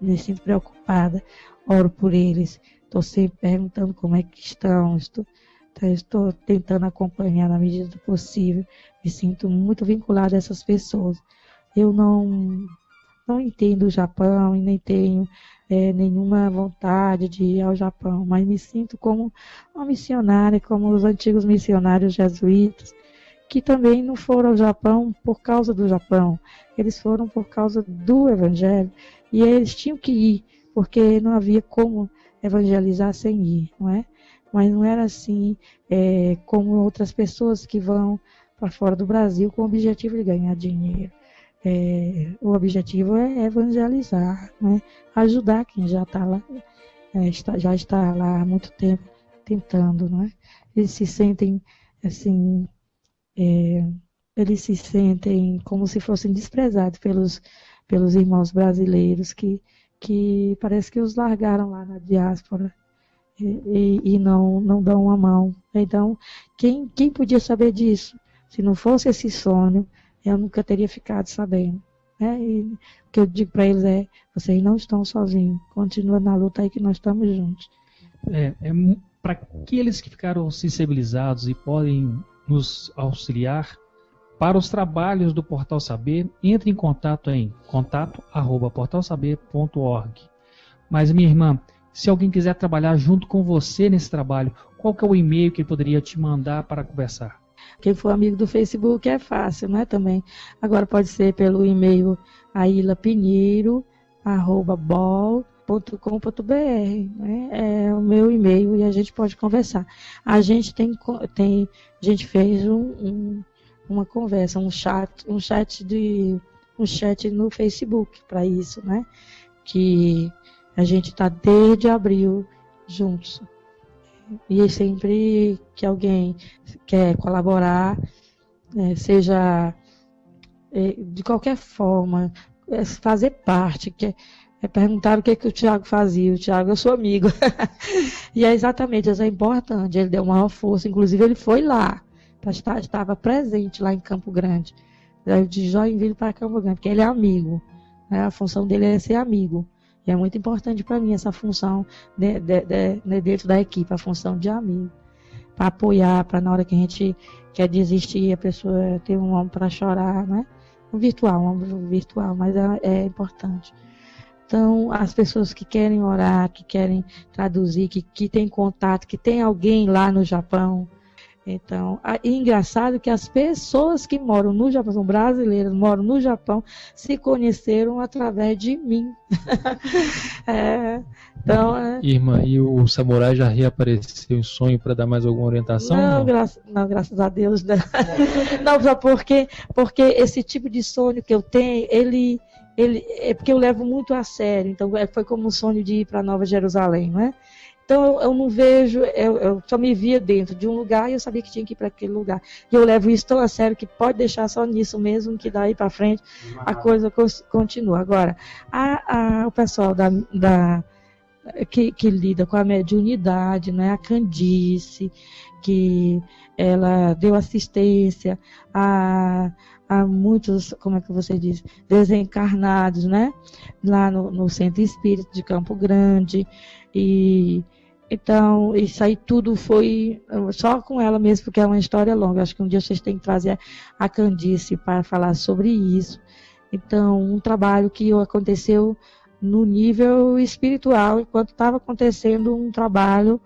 me sinto preocupada, oro por eles, estou sempre perguntando como é que estão, estou tentando acompanhar na medida do possível, me sinto muito vinculada a essas pessoas. Eu não entendo o Japão e nem tenho nenhuma vontade de ir ao Japão, mas me sinto como uma missionária, como os antigos missionários jesuítas, que também não foram ao Japão por causa do Japão, eles foram por causa do Evangelho, e eles tinham que ir, porque não havia como evangelizar sem ir, não é? Mas não era assim como outras pessoas que vão para fora do Brasil com o objetivo de ganhar dinheiro. O objetivo é evangelizar, né? Ajudar quem já está lá, já está lá há muito tempo tentando, não é? Eles se sentem assim, eles se sentem como se fossem desprezados pelos irmãos brasileiros que parece que os largaram lá na diáspora. e não dão a mão. Então, quem podia saber disso? Se não fosse esse sonho, eu nunca teria ficado sabendo. Né? E o que eu digo para eles é, vocês não estão sozinhos, continua na luta aí que nós estamos juntos. Para aqueles que ficaram sensibilizados e podem nos auxiliar para os trabalhos do Portal Saber, entre em contato em contato@portalsaber.org. Mas, minha irmã, se alguém quiser trabalhar junto com você nesse trabalho, qual que é o e-mail que ele poderia te mandar para conversar? Quem for amigo do Facebook é fácil, né, também. Agora pode ser pelo e-mail ailapinheiro@bol.com.br, né? É o meu e-mail e a gente pode conversar. A gente fez uma conversa, um chat no Facebook para isso, né? Que a gente está desde abril juntos. E sempre que alguém quer colaborar, seja de qualquer forma, fazer parte, perguntar o que o Tiago fazia. O Tiago é seu amigo. E é exatamente, isso é importante. Ele deu maior força, inclusive ele foi lá, estava presente lá em Campo Grande, de Joinville para Campo Grande, porque ele é amigo, né? A função dele é ser amigo. E é muito importante para mim essa função dentro da equipe, a função de amigo. Para apoiar, para na hora que a gente quer desistir, a pessoa ter um ombro para chorar, né? Um ombro virtual, mas é importante. Então, as pessoas que querem orar, que querem traduzir, que têm contato, que tem alguém lá no Japão. Então, é engraçado que as pessoas que moram no Japão, são brasileiras, moram no Japão, se conheceram através de mim. Irmã, e o samurai já reapareceu em sonho para dar mais alguma orientação? Não, graças a Deus. Não, não só porque esse tipo de sonho que eu tenho, ele é porque eu levo muito a sério. Então, foi como um sonho de ir para Nova Jerusalém, né? Então, eu não vejo, eu só me via dentro de um lugar e eu sabia que tinha que ir para aquele lugar. E eu levo isso tão a sério que pode deixar só nisso mesmo, que daí para frente a coisa continua. Agora, o pessoal que lida com a mediunidade, né, a Candice, que ela deu assistência a muitos, como é que você diz, desencarnados, né, lá no Centro Espírita de Campo Grande. E então, isso aí tudo foi só com ela mesmo, porque é uma história longa. Acho que um dia vocês têm que trazer a Candice para falar sobre isso. Então, um trabalho que aconteceu no nível espiritual, enquanto estava acontecendo um trabalho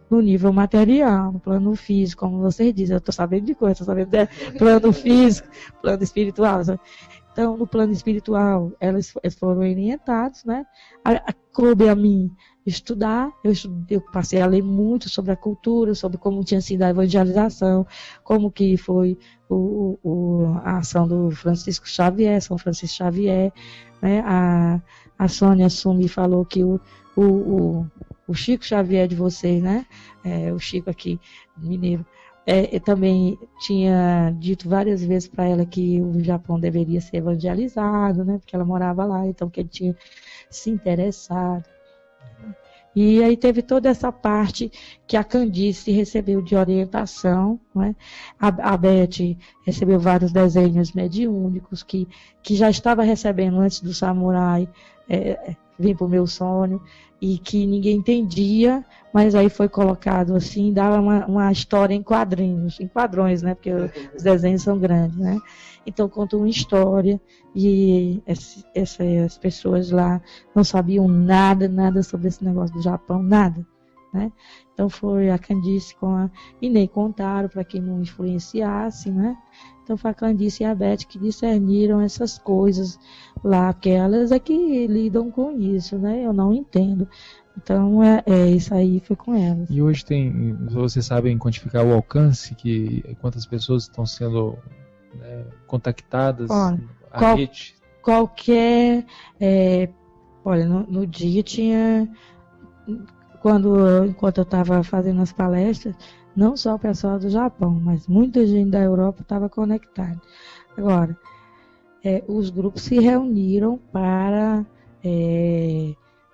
no nível material, no plano físico, como vocês dizem. Eu estou sabendo de coisa, estou sabendo de plano físico, plano espiritual. Então, no plano espiritual, eles foram orientados, né? Coube a mim estudar, eu passei a ler muito sobre a cultura, sobre como tinha sido a evangelização, como que foi a ação do Francisco Xavier, São Francisco Xavier, né? A Sônia Sumi falou que o Chico Xavier de vocês, né? O Chico aqui, mineiro, também tinha dito várias vezes para ela que o Japão deveria ser evangelizado, né? Porque ela morava lá, então que ele tinha se interessado. E aí teve toda essa parte que a Candice recebeu de orientação, né? A Beth recebeu vários desenhos mediúnicos que já estava recebendo antes do samurai vir para o meu sonho, e que ninguém entendia, mas aí foi colocado assim, dava uma história em quadrões, né? Porque os desenhos são grandes, né? Então conta uma história, e essas pessoas lá não sabiam nada sobre esse negócio do Japão, nada, né? Então foi a Candice e nem contaram para que não influenciasse, né? Então foi a Candice e a Beth que discerniram essas coisas lá, porque elas é que lidam com isso, né? Eu não entendo. Então isso aí foi com elas. E hoje vocês sabem quantificar o alcance, quantas pessoas estão sendo contactadas? Olha, a rede? Qualquer, olha, no dia tinha, enquanto eu estava fazendo as palestras, não só o pessoal do Japão, mas muita gente da Europa estava conectada. Agora, os grupos se reuniram para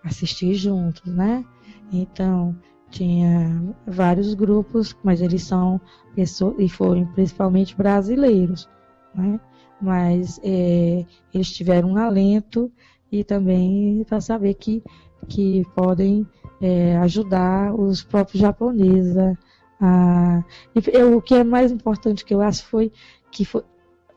assistir juntos, né? Então, tinha vários grupos, mas eles são pessoas, e foram principalmente brasileiros, né? Mas eles tiveram um alento e também para saber que podem ajudar os próprios japoneses o que é mais importante que eu acho foi que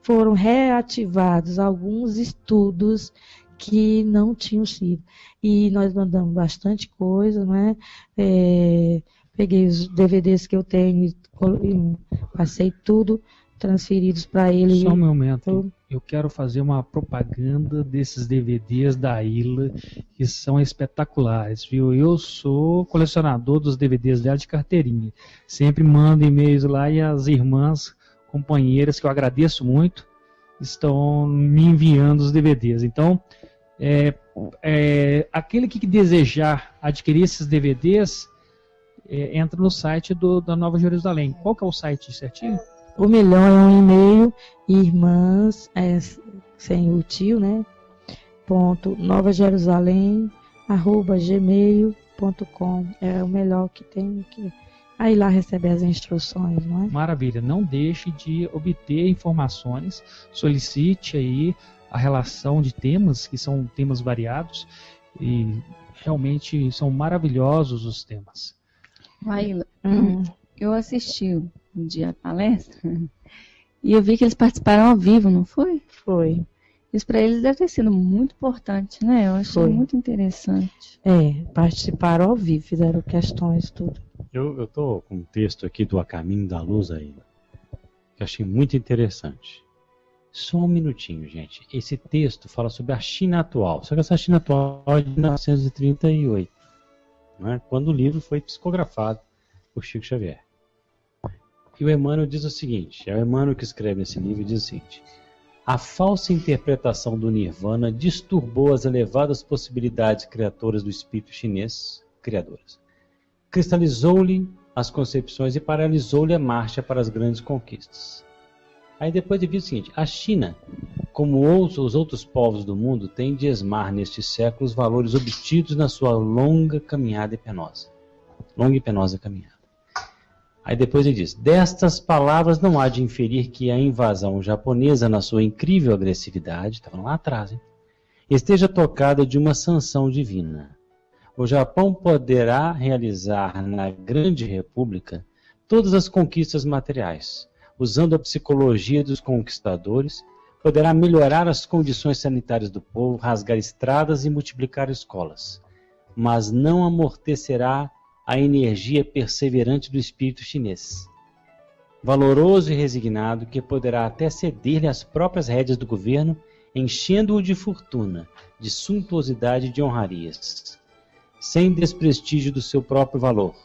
foram reativados alguns estudos que não tinham sido. E nós mandamos bastante coisa, né? Peguei os DVDs que eu tenho e passei tudo transferidos para ele. Só um momento, eu quero fazer uma propaganda desses DVDs da Ilha, que são espetaculares, viu? Eu sou colecionador dos DVDs dela de carteirinha. Sempre mando e-mails lá e as irmãs, companheiras, que eu agradeço muito, estão me enviando os DVDs. Então, aquele que desejar adquirir esses DVDs, entra no site da Nova Jerusalém. Qual que é o site certinho? O melhor é um e-mail, irmãs, sem o tio, né? @novajerusalém@gmail.com. É o melhor que tem. Aí lá recebe as instruções, não é? Maravilha. Não deixe de obter informações. Solicite aí a relação de temas, que são temas variados. E realmente são maravilhosos os temas. Laíla, eu assisti um dia a palestra e eu vi que eles participaram ao vivo, não foi? Foi. Isso para eles deve ter sido muito importante, né? Eu achei muito interessante. Participaram ao vivo, fizeram questões, tudo. Eu tô com um texto aqui do A Caminho da Luz aí, que eu achei muito interessante. Só um minutinho, gente. Esse texto fala sobre a China atual. Só que essa China atual é de 1938, né, quando o livro foi psicografado por Chico Xavier. E o Emmanuel diz o seguinte, é o Emmanuel que escreve esse livro e diz o seguinte: a falsa interpretação do Nirvana disturbou as elevadas possibilidades criadoras do espírito chinês, cristalizou-lhe as concepções e paralisou-lhe a marcha para as grandes conquistas. Aí depois ele diz o seguinte: a China, como os outros povos do mundo, tem de esmar neste século os valores obtidos na sua longa e penosa caminhada. Aí depois ele diz: destas palavras não há de inferir que a invasão japonesa, na sua incrível agressividade, estava lá atrás, esteja tocada de uma sanção divina. O Japão poderá realizar na Grande República todas as conquistas materiais. Usando a psicologia dos conquistadores, poderá melhorar as condições sanitárias do povo, rasgar estradas e multiplicar escolas. Mas não amortecerá a energia perseverante do espírito chinês, valoroso e resignado, que poderá até ceder-lhe as próprias rédeas do governo, enchendo-o de fortuna, de suntuosidade e de honrarias, sem desprestígio do seu próprio valor,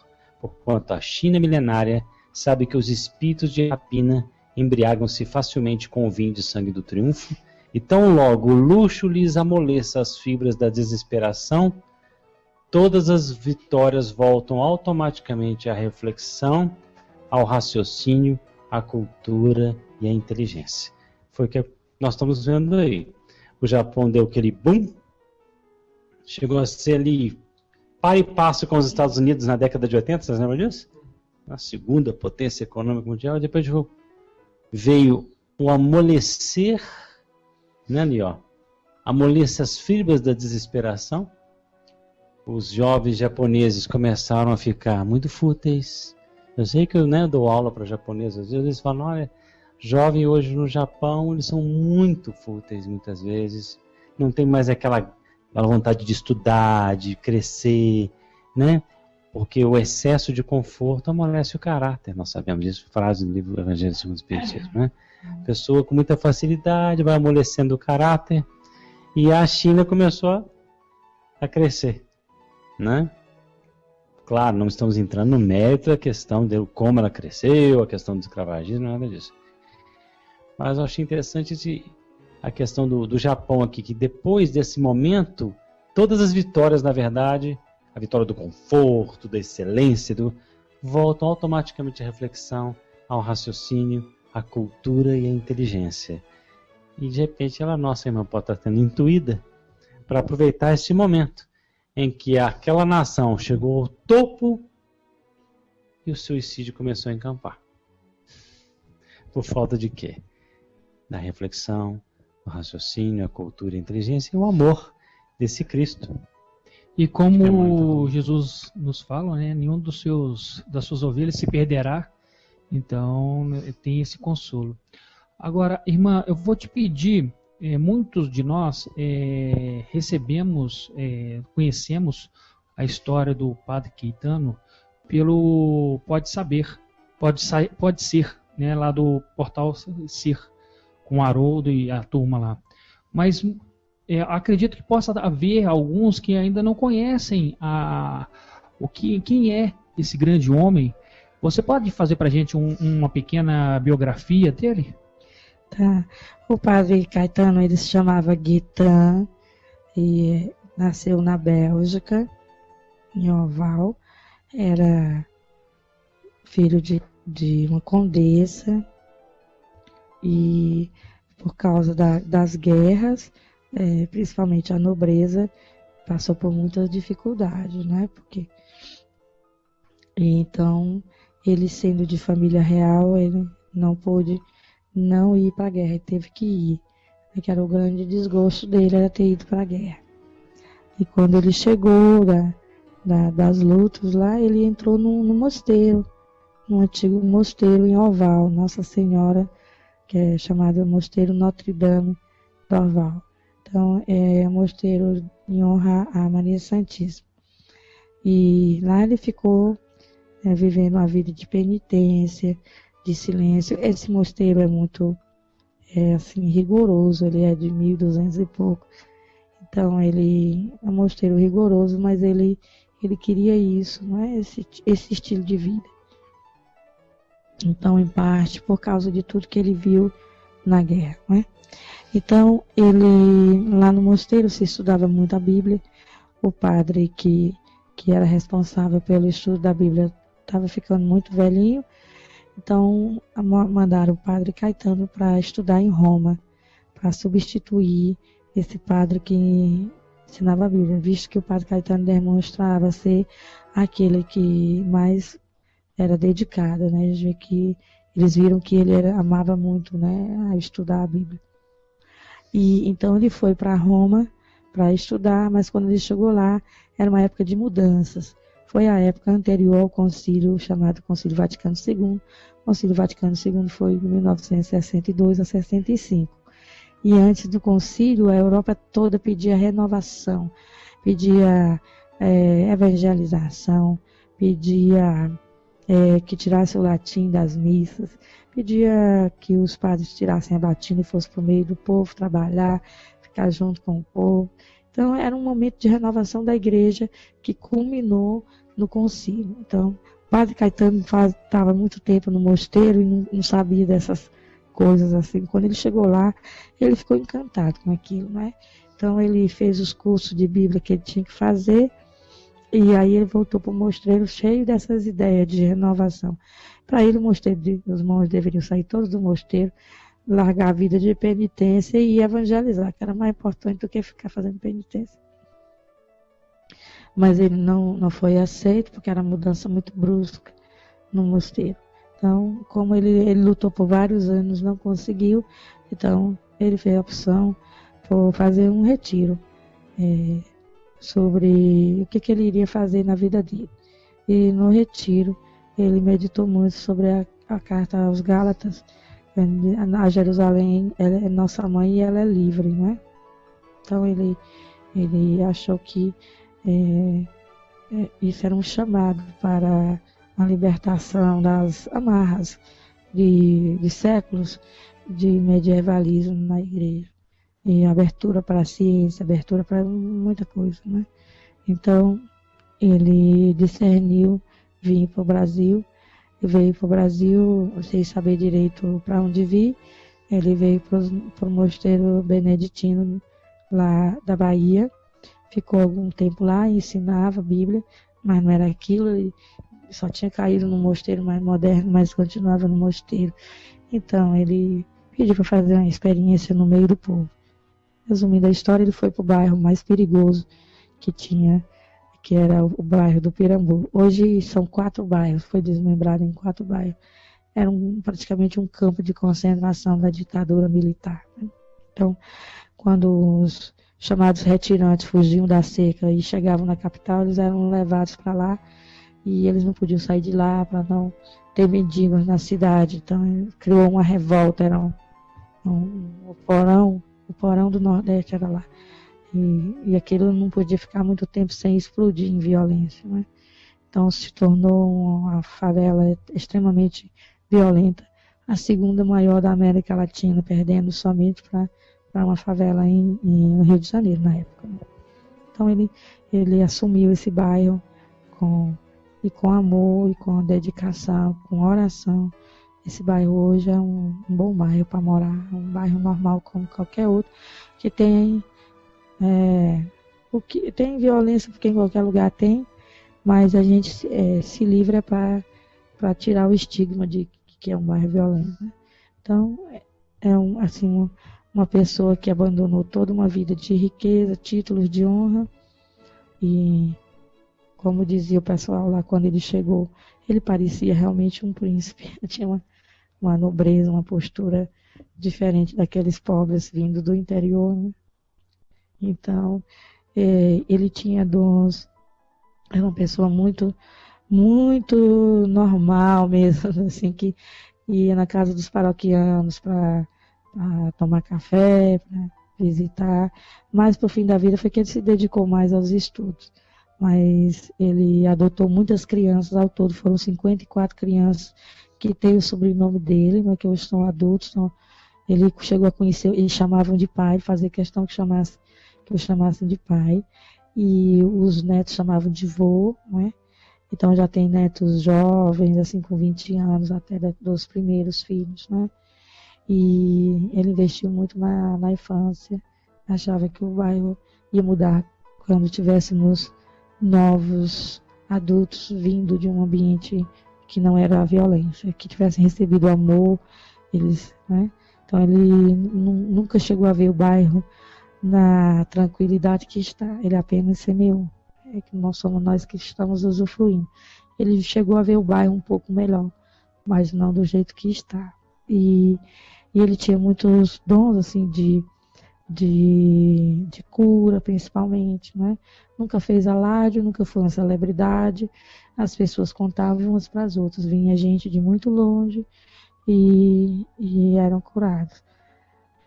porquanto a China milenária sabe que os espíritos de rapina embriagam-se facilmente com o vinho de sangue do triunfo, e tão logo o luxo lhes amoleça as fibras da desesperação, todas as vitórias voltam automaticamente à reflexão, ao raciocínio, à cultura e à inteligência. Foi o que nós estamos vendo aí. O Japão deu aquele boom, chegou a ser ali par e passo com os Estados Unidos na década de 80, vocês lembram disso? A segunda potência econômica mundial, e depois veio o amolecer, né, ali, ó, amolece as fibras da desesperação. Os jovens japoneses começaram a ficar muito fúteis. Eu sei que eu, né, dou aula para japoneses, às vezes eles falam: olha, jovem hoje no Japão, eles são muito fúteis muitas vezes, não tem mais aquela vontade de estudar, de crescer, né? Porque o excesso de conforto amolece o caráter. Nós sabemos disso, frase do livro Evangelho segundo o Espiritismo, né? Pessoa com muita facilidade vai amolecendo o caráter, e a China começou a crescer, né? Claro, não estamos entrando no mérito da questão de como ela cresceu, a questão do escravagismo, nada disso. Mas eu achei interessante a questão do Japão aqui, que depois desse momento, todas as vitórias, na verdade, a vitória do conforto, da excelência, voltam automaticamente à reflexão, ao raciocínio, à cultura e à inteligência. E de repente ela, nossa irmã, pode estar tendo intuída para aproveitar esse momento em que aquela nação chegou ao topo e o suicídio começou a encampar. Por falta de quê? Da reflexão, do raciocínio, a cultura, a inteligência e o amor desse Cristo. E como Jesus nos fala, né, nenhum das suas ovelhas se perderá, então tem esse consolo. Agora, irmã, eu vou te pedir, muitos de nós conhecemos a história do Padre Caetano pelo Pode Saber, Pode Ser, né, lá do portal Ser, com o Haroldo e a turma lá. Mas acredito que possa haver alguns que ainda não conhecem quem é esse grande homem. Você pode fazer para a gente uma pequena biografia dele? Tá. O Padre Caetano, ele se chamava Guitan e nasceu na Bélgica, em Oval. Era filho de uma condessa e por causa das guerras, principalmente a nobreza, passou por muitas dificuldades, né? Então, ele sendo de família real, ele não pôde não ir para a guerra, ele teve que ir, que era o grande desgosto dele, era ter ido para a guerra. E quando ele chegou das lutas lá, ele entrou no mosteiro, num antigo mosteiro em Oval, Nossa Senhora, que é chamado Mosteiro Notre Dame do Oval. Então, é um mosteiro em honra a Maria Santíssima. E lá ele ficou vivendo uma vida de penitência, de silêncio. Esse mosteiro é muito assim, rigoroso, ele é de 1200 e pouco. Então, ele é um mosteiro rigoroso, mas ele queria isso, não é? Esse estilo de vida. Então, em parte, por causa de tudo que ele viu na guerra, não é? Então, ele, lá no mosteiro, se estudava muito a Bíblia. O padre que era responsável pelo estudo da Bíblia estava ficando muito velhinho. Então, mandaram o Padre Caetano para estudar em Roma, para substituir esse padre que ensinava a Bíblia, visto que o Padre Caetano demonstrava ser aquele que mais era dedicado, né? Eles viram que ele amava muito, né, a estudar a Bíblia. E então ele foi para Roma para estudar, mas quando ele chegou lá, era uma época de mudanças. Foi a época anterior ao concílio, chamado Concílio Vaticano II. O Concílio Vaticano II foi de 1962 a 65. E antes do concílio, a Europa toda pedia renovação, pedia evangelização, pedia que tirasse o latim das missas, pedia que os padres tirassem a batina e fossem para o meio do povo trabalhar, ficar junto com o povo. Então, era um momento de renovação da igreja que culminou no concílio. Então, o Padre Caetano estava muito tempo no mosteiro e não sabia dessas coisas assim. Quando ele chegou lá, ele ficou encantado com aquilo, né? Então, ele fez os cursos de Bíblia que ele tinha que fazer e aí ele voltou para o mosteiro cheio dessas ideias de renovação. Para ele, os monges deveriam sair todos do mosteiro, largar a vida de penitência e evangelizar, que era mais importante do que ficar fazendo penitência. Mas ele não foi aceito, porque era uma mudança muito brusca no mosteiro. Então, como ele lutou por vários anos, não conseguiu, então ele fez a opção por fazer um retiro sobre o que ele iria fazer na vida dele. E no retiro, ele meditou muito sobre a carta aos Gálatas. A Jerusalém é nossa mãe e ela é livre, não é? Então ele achou que isso era um chamado para a libertação das amarras de séculos de medievalismo na igreja. E abertura para a ciência, abertura para muita coisa, né? Então, ele discerniu vir para o Brasil. Veio para o Brasil, sem saber direito para onde vir. Ele veio para o mosteiro beneditino lá da Bahia. Ficou algum tempo lá, ensinava a Bíblia, mas não era aquilo. Ele só tinha caído no mosteiro mais moderno, mas continuava no mosteiro. Então, ele pediu para fazer uma experiência no meio do povo. Resumindo a história, ele foi para o bairro mais perigoso que que era o bairro do Pirambu. Hoje são 4 bairros, foi desmembrado em 4 bairros. Era praticamente um campo de concentração da ditadura militar, né? Então, quando os chamados retirantes fugiam da seca e chegavam na capital, eles eram levados para lá e eles não podiam sair de lá para não ter mendigos na cidade. Então, criou uma revolta, era o porão do Nordeste era lá. E aquilo não podia ficar muito tempo sem explodir em violência, né? Então se tornou uma favela extremamente violenta, a segunda maior da América Latina, perdendo somente para uma favela no Rio de Janeiro na época, né? Então ele assumiu esse bairro com amor e com dedicação, com oração. Esse bairro hoje é um bom bairro para morar, um bairro normal como qualquer outro, que tem tem violência, porque em qualquer lugar tem, mas a gente se livra para tirar o estigma de que é um bairro violento, né? Então, uma pessoa que abandonou toda uma vida de riqueza, títulos de honra, e, como dizia o pessoal lá, quando ele chegou, ele parecia realmente um príncipe. Tinha uma nobreza, uma postura diferente daqueles pobres vindo do interior, né? Então, ele tinha dons, era uma pessoa muito, muito normal mesmo, assim, que ia na casa dos paroquianos para tomar café, para visitar, mas pro fim da vida foi que ele se dedicou mais aos estudos. Mas ele adotou muitas crianças, ao todo foram 54 crianças que têm o sobrenome dele, mas que hoje são adultos. Então, ele chegou a conhecer, eles chamavam de pai, fazia questão que eu chamasse de pai, e os netos chamavam de vô, né? Então já tem netos jovens, assim, com 20 anos, até dos primeiros filhos, né? E ele investiu muito na infância, achava que o bairro ia mudar quando tivéssemos novos adultos vindo de um ambiente que não era a violência, que tivessem recebido amor, né? Então ele nunca chegou a ver o bairro na tranquilidade que está, ele apenas semeou, que não somos nós que estamos usufruindo. Ele chegou a ver o bairro um pouco melhor, mas não do jeito que está. E ele tinha muitos dons, assim, de cura, principalmente, né? Nunca fez alarde, nunca foi uma celebridade. As pessoas contavam umas para as outras. Vinha gente de muito longe e eram curados.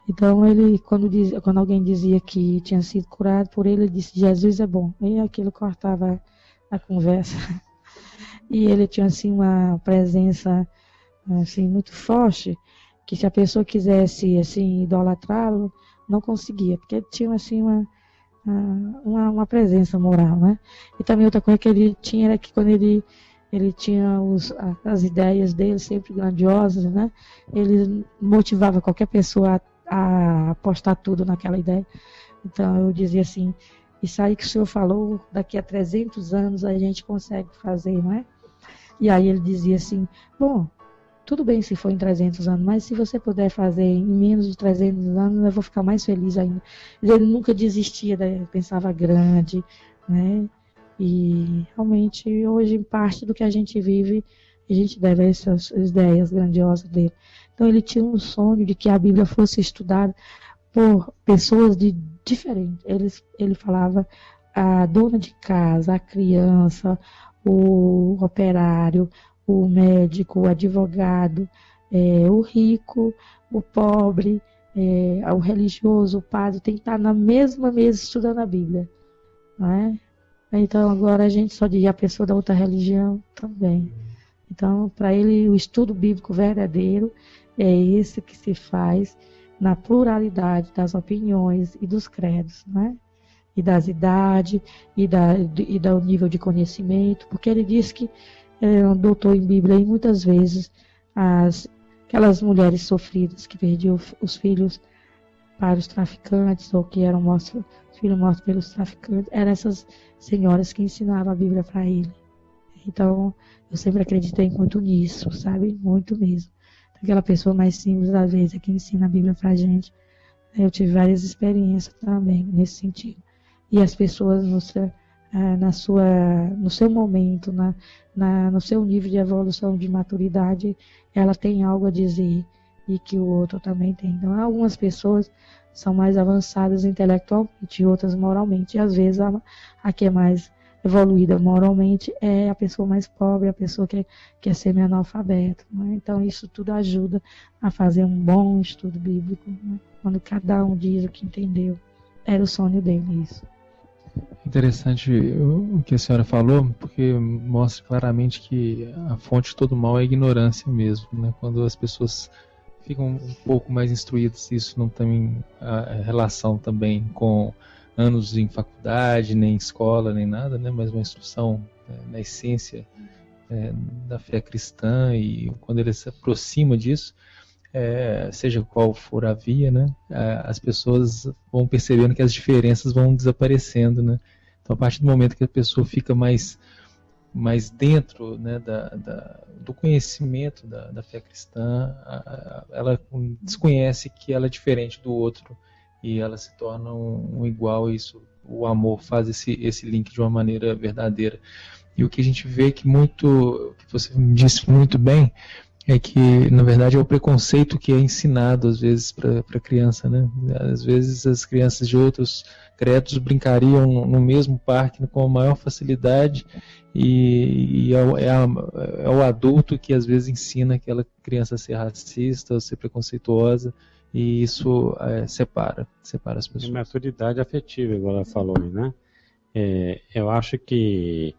Então, quando alguém dizia que tinha sido curado por ele disse: Jesus é bom. E aquilo cortava a conversa. E ele tinha, assim, uma presença, assim, muito forte, que se a pessoa quisesse, assim, idolatrá-lo, não conseguia, porque ele tinha, assim, uma presença moral, né? E também outra coisa que ele tinha era que quando ele tinha as ideias dele sempre grandiosas, né? Ele motivava qualquer pessoa a apostar tudo naquela ideia. Então eu dizia assim: isso aí que o senhor falou, daqui a 300 anos a gente consegue fazer, não é? E aí ele dizia assim: bom, tudo bem se for em 300 anos, mas se você puder fazer em menos de 300 anos, eu vou ficar mais feliz ainda. Ele nunca desistia, pensava grande, né? E realmente hoje, em parte do que a gente vive, a gente deve a essas ideias grandiosas dele. Então ele tinha um sonho de que a Bíblia fosse estudada por pessoas diferentes. Ele falava a dona de casa, a criança, o operário, o médico, o advogado, o rico, o pobre, o religioso, o padre, tem que estar na mesma mesa estudando a Bíblia, não é? Então agora a gente só diz a pessoa da outra religião também. Então, para ele, o estudo bíblico verdadeiro é esse que se faz na pluralidade das opiniões e dos credos, né? E das idades, e do nível de conhecimento, porque ele diz que um doutor em Bíblia, e muitas vezes aquelas mulheres sofridas que perdiam os filhos para os traficantes, ou que eram os filhos mortos pelos traficantes, eram essas senhoras que ensinavam a Bíblia para ele. Então, eu sempre acreditei muito nisso, sabe? Muito mesmo. Aquela pessoa mais simples, às vezes, é que ensina a Bíblia para a gente. Eu tive várias experiências também nesse sentido. E as pessoas no seu momento, no seu nível de evolução de maturidade, ela tem algo a dizer e que o outro também tem. Então, algumas pessoas são mais avançadas intelectualmente e outras moralmente. E às vezes a que é mais evoluída moralmente é a pessoa mais pobre, a pessoa que quer ser analfabeto. Né? Então, isso tudo ajuda a fazer um bom estudo bíblico, né? Quando cada um diz o que entendeu. Era o sonho dele, isso. Interessante o que a senhora falou, porque mostra claramente que a fonte de todo mal é a ignorância mesmo, né? Quando as pessoas ficam um pouco mais instruídas, isso não tem relação também com anos em faculdade, nem escola, nem nada, né? Mas uma instrução na essência da fé cristã, e quando ele se aproxima disso, seja qual for a via, né, as pessoas vão percebendo que as diferenças vão desaparecendo, né? Então, a partir do momento que a pessoa fica mais dentro, né, do conhecimento da fé cristã, ela desconhece que ela é diferente do outro e ela se torna um igual. E isso, o amor faz esse link de uma maneira verdadeira. E o que a gente vê que você disse muito bem, é que, na verdade, é o preconceito que é ensinado, às vezes, para a criança, né? Às vezes, as crianças de outros credos brincariam no mesmo parque com a maior facilidade, e é o adulto que, às vezes, ensina aquela criança a ser racista, a ser preconceituosa, e isso separa as pessoas. Maturidade afetiva, igual ela falou, né? Eu acho que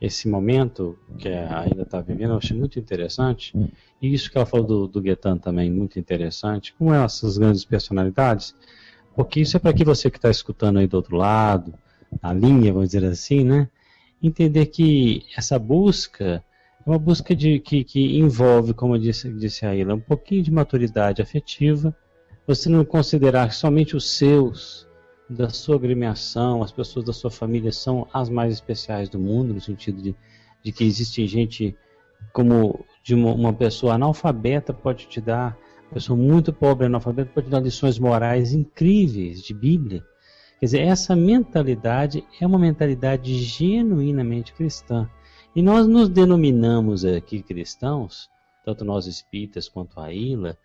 esse momento que a Ilha está vivendo, eu achei muito interessante, e isso que ela falou do Gaetan também, muito interessante, como essas grandes personalidades, porque isso é para que você que está escutando aí do outro lado, na linha, vamos dizer assim, né, entender que essa busca é uma busca que envolve, como disse a Ilha, um pouquinho de maturidade afetiva, você não considerar que somente os seus, da sua agremiação, as pessoas da sua família são as mais especiais do mundo, no sentido de que existe gente como de uma pessoa analfabeta pode te dar, uma pessoa muito pobre analfabeta pode te dar lições morais incríveis de Bíblia. Quer dizer, essa mentalidade é uma mentalidade genuinamente cristã. E nós nos denominamos aqui cristãos, tanto nós espíritas quanto a Ilha,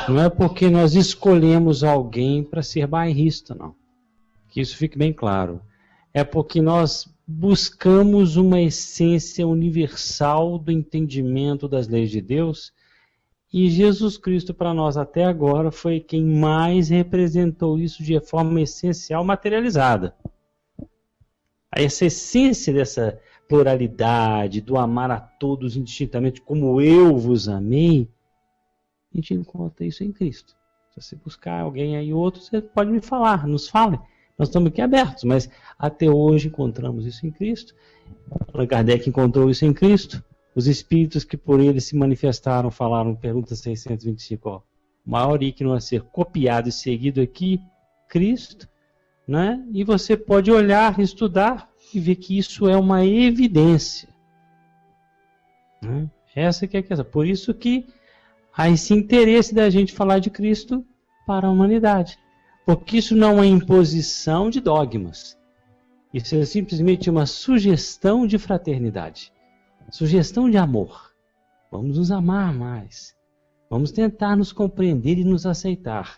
não é porque nós escolhemos alguém para ser bairrista, não. Que isso fique bem claro. É porque nós buscamos uma essência universal do entendimento das leis de Deus, e Jesus Cristo para nós até agora foi quem mais representou isso de forma essencial, materializada. Essa essência dessa pluralidade, do amar a todos indistintamente como eu vos amei, a gente encontra isso em Cristo. Se você buscar alguém aí outro, você pode me falar, nos fale. Nós estamos aqui abertos, mas até hoje encontramos isso em Cristo. Allan Kardec encontrou isso em Cristo. Os espíritos que por ele se manifestaram falaram, pergunta 625, ó, o maior ícone a ser copiado e seguido aqui, Cristo, né? E você pode olhar, estudar e ver que isso é uma evidência. Né? Essa que é a questão. Por isso que há esse interesse da gente falar de Cristo para a humanidade. Porque isso não é imposição de dogmas. Isso é simplesmente uma sugestão de fraternidade. Sugestão de amor. Vamos nos amar mais. Vamos tentar nos compreender e nos aceitar.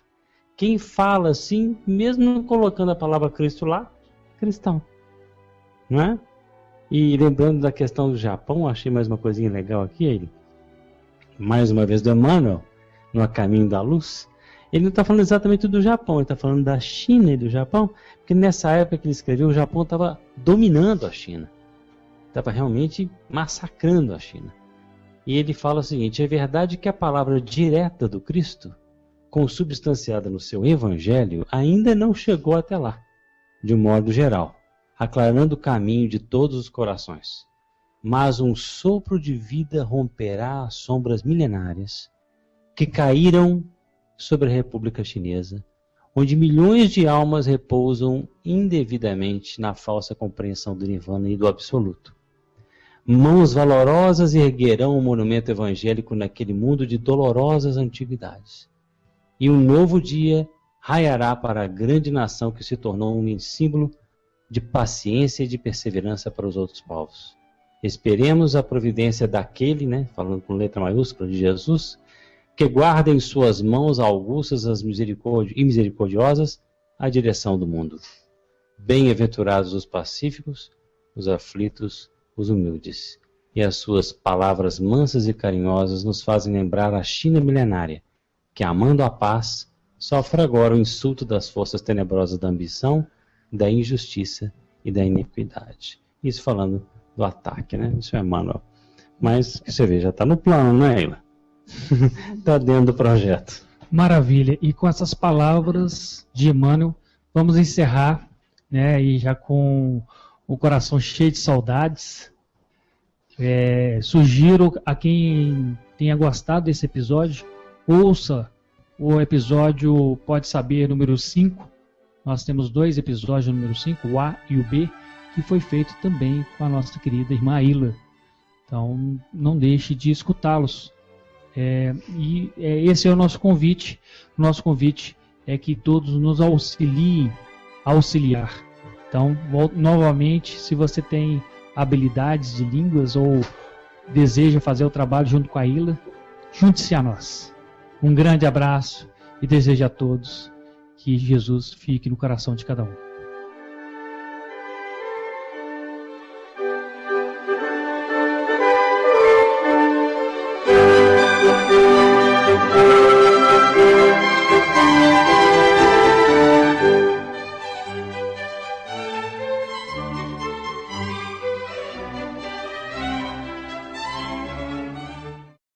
Quem fala assim, mesmo não colocando a palavra Cristo lá, cristão. Não é? E lembrando da questão do Japão, achei mais uma coisinha legal aqui. Mais uma vez do Emmanuel, no A Caminho da Luz. Ele não está falando exatamente do Japão, ele está falando da China e do Japão, porque nessa época que ele escreveu, o Japão estava dominando a China. Estava realmente massacrando a China. E ele fala o seguinte: é verdade que a palavra direta do Cristo, consubstanciada no seu Evangelho, ainda não chegou até lá, de um modo geral, aclarando o caminho de todos os corações. Mas um sopro de vida romperá as sombras milenárias que caíram sobre a República Chinesa, onde milhões de almas repousam indevidamente na falsa compreensão do Nirvana e do Absoluto. Mãos valorosas erguerão o monumento evangélico naquele mundo de dolorosas antiguidades. E um novo dia raiará para a grande nação que se tornou um símbolo de paciência e de perseverança para os outros povos. Esperemos a providência daquele, falando com letra maiúscula, de Jesus, que guarda em suas mãos augustas e misericordiosas a direção do mundo. Bem-aventurados os pacíficos, os aflitos, os humildes. E as suas palavras mansas e carinhosas nos fazem lembrar a China milenária, que, amando a paz, sofre agora o insulto das forças tenebrosas da ambição, da injustiça e da iniquidade. Isso falando do ataque, Isso é Emmanuel. Mas, que você vê, já está no plano, não é, Eila? Está dentro do projeto. Maravilha. E com essas palavras de Emmanuel, vamos encerrar, e já com o coração cheio de saudades. Sugiro a quem tenha gostado desse episódio, ouça o episódio Pode Saber número 5. Nós temos 2 episódios, número 5, o A e o B, que foi feito também com a nossa querida irmã Aila. Então, não deixe de escutá-los. Esse é o nosso convite. O nosso convite é que todos nos auxiliem a auxiliar. Então, novamente, se você tem habilidades de línguas ou deseja fazer o trabalho junto com a Aila, junte-se a nós. Um grande abraço e desejo a todos que Jesus fique no coração de cada um.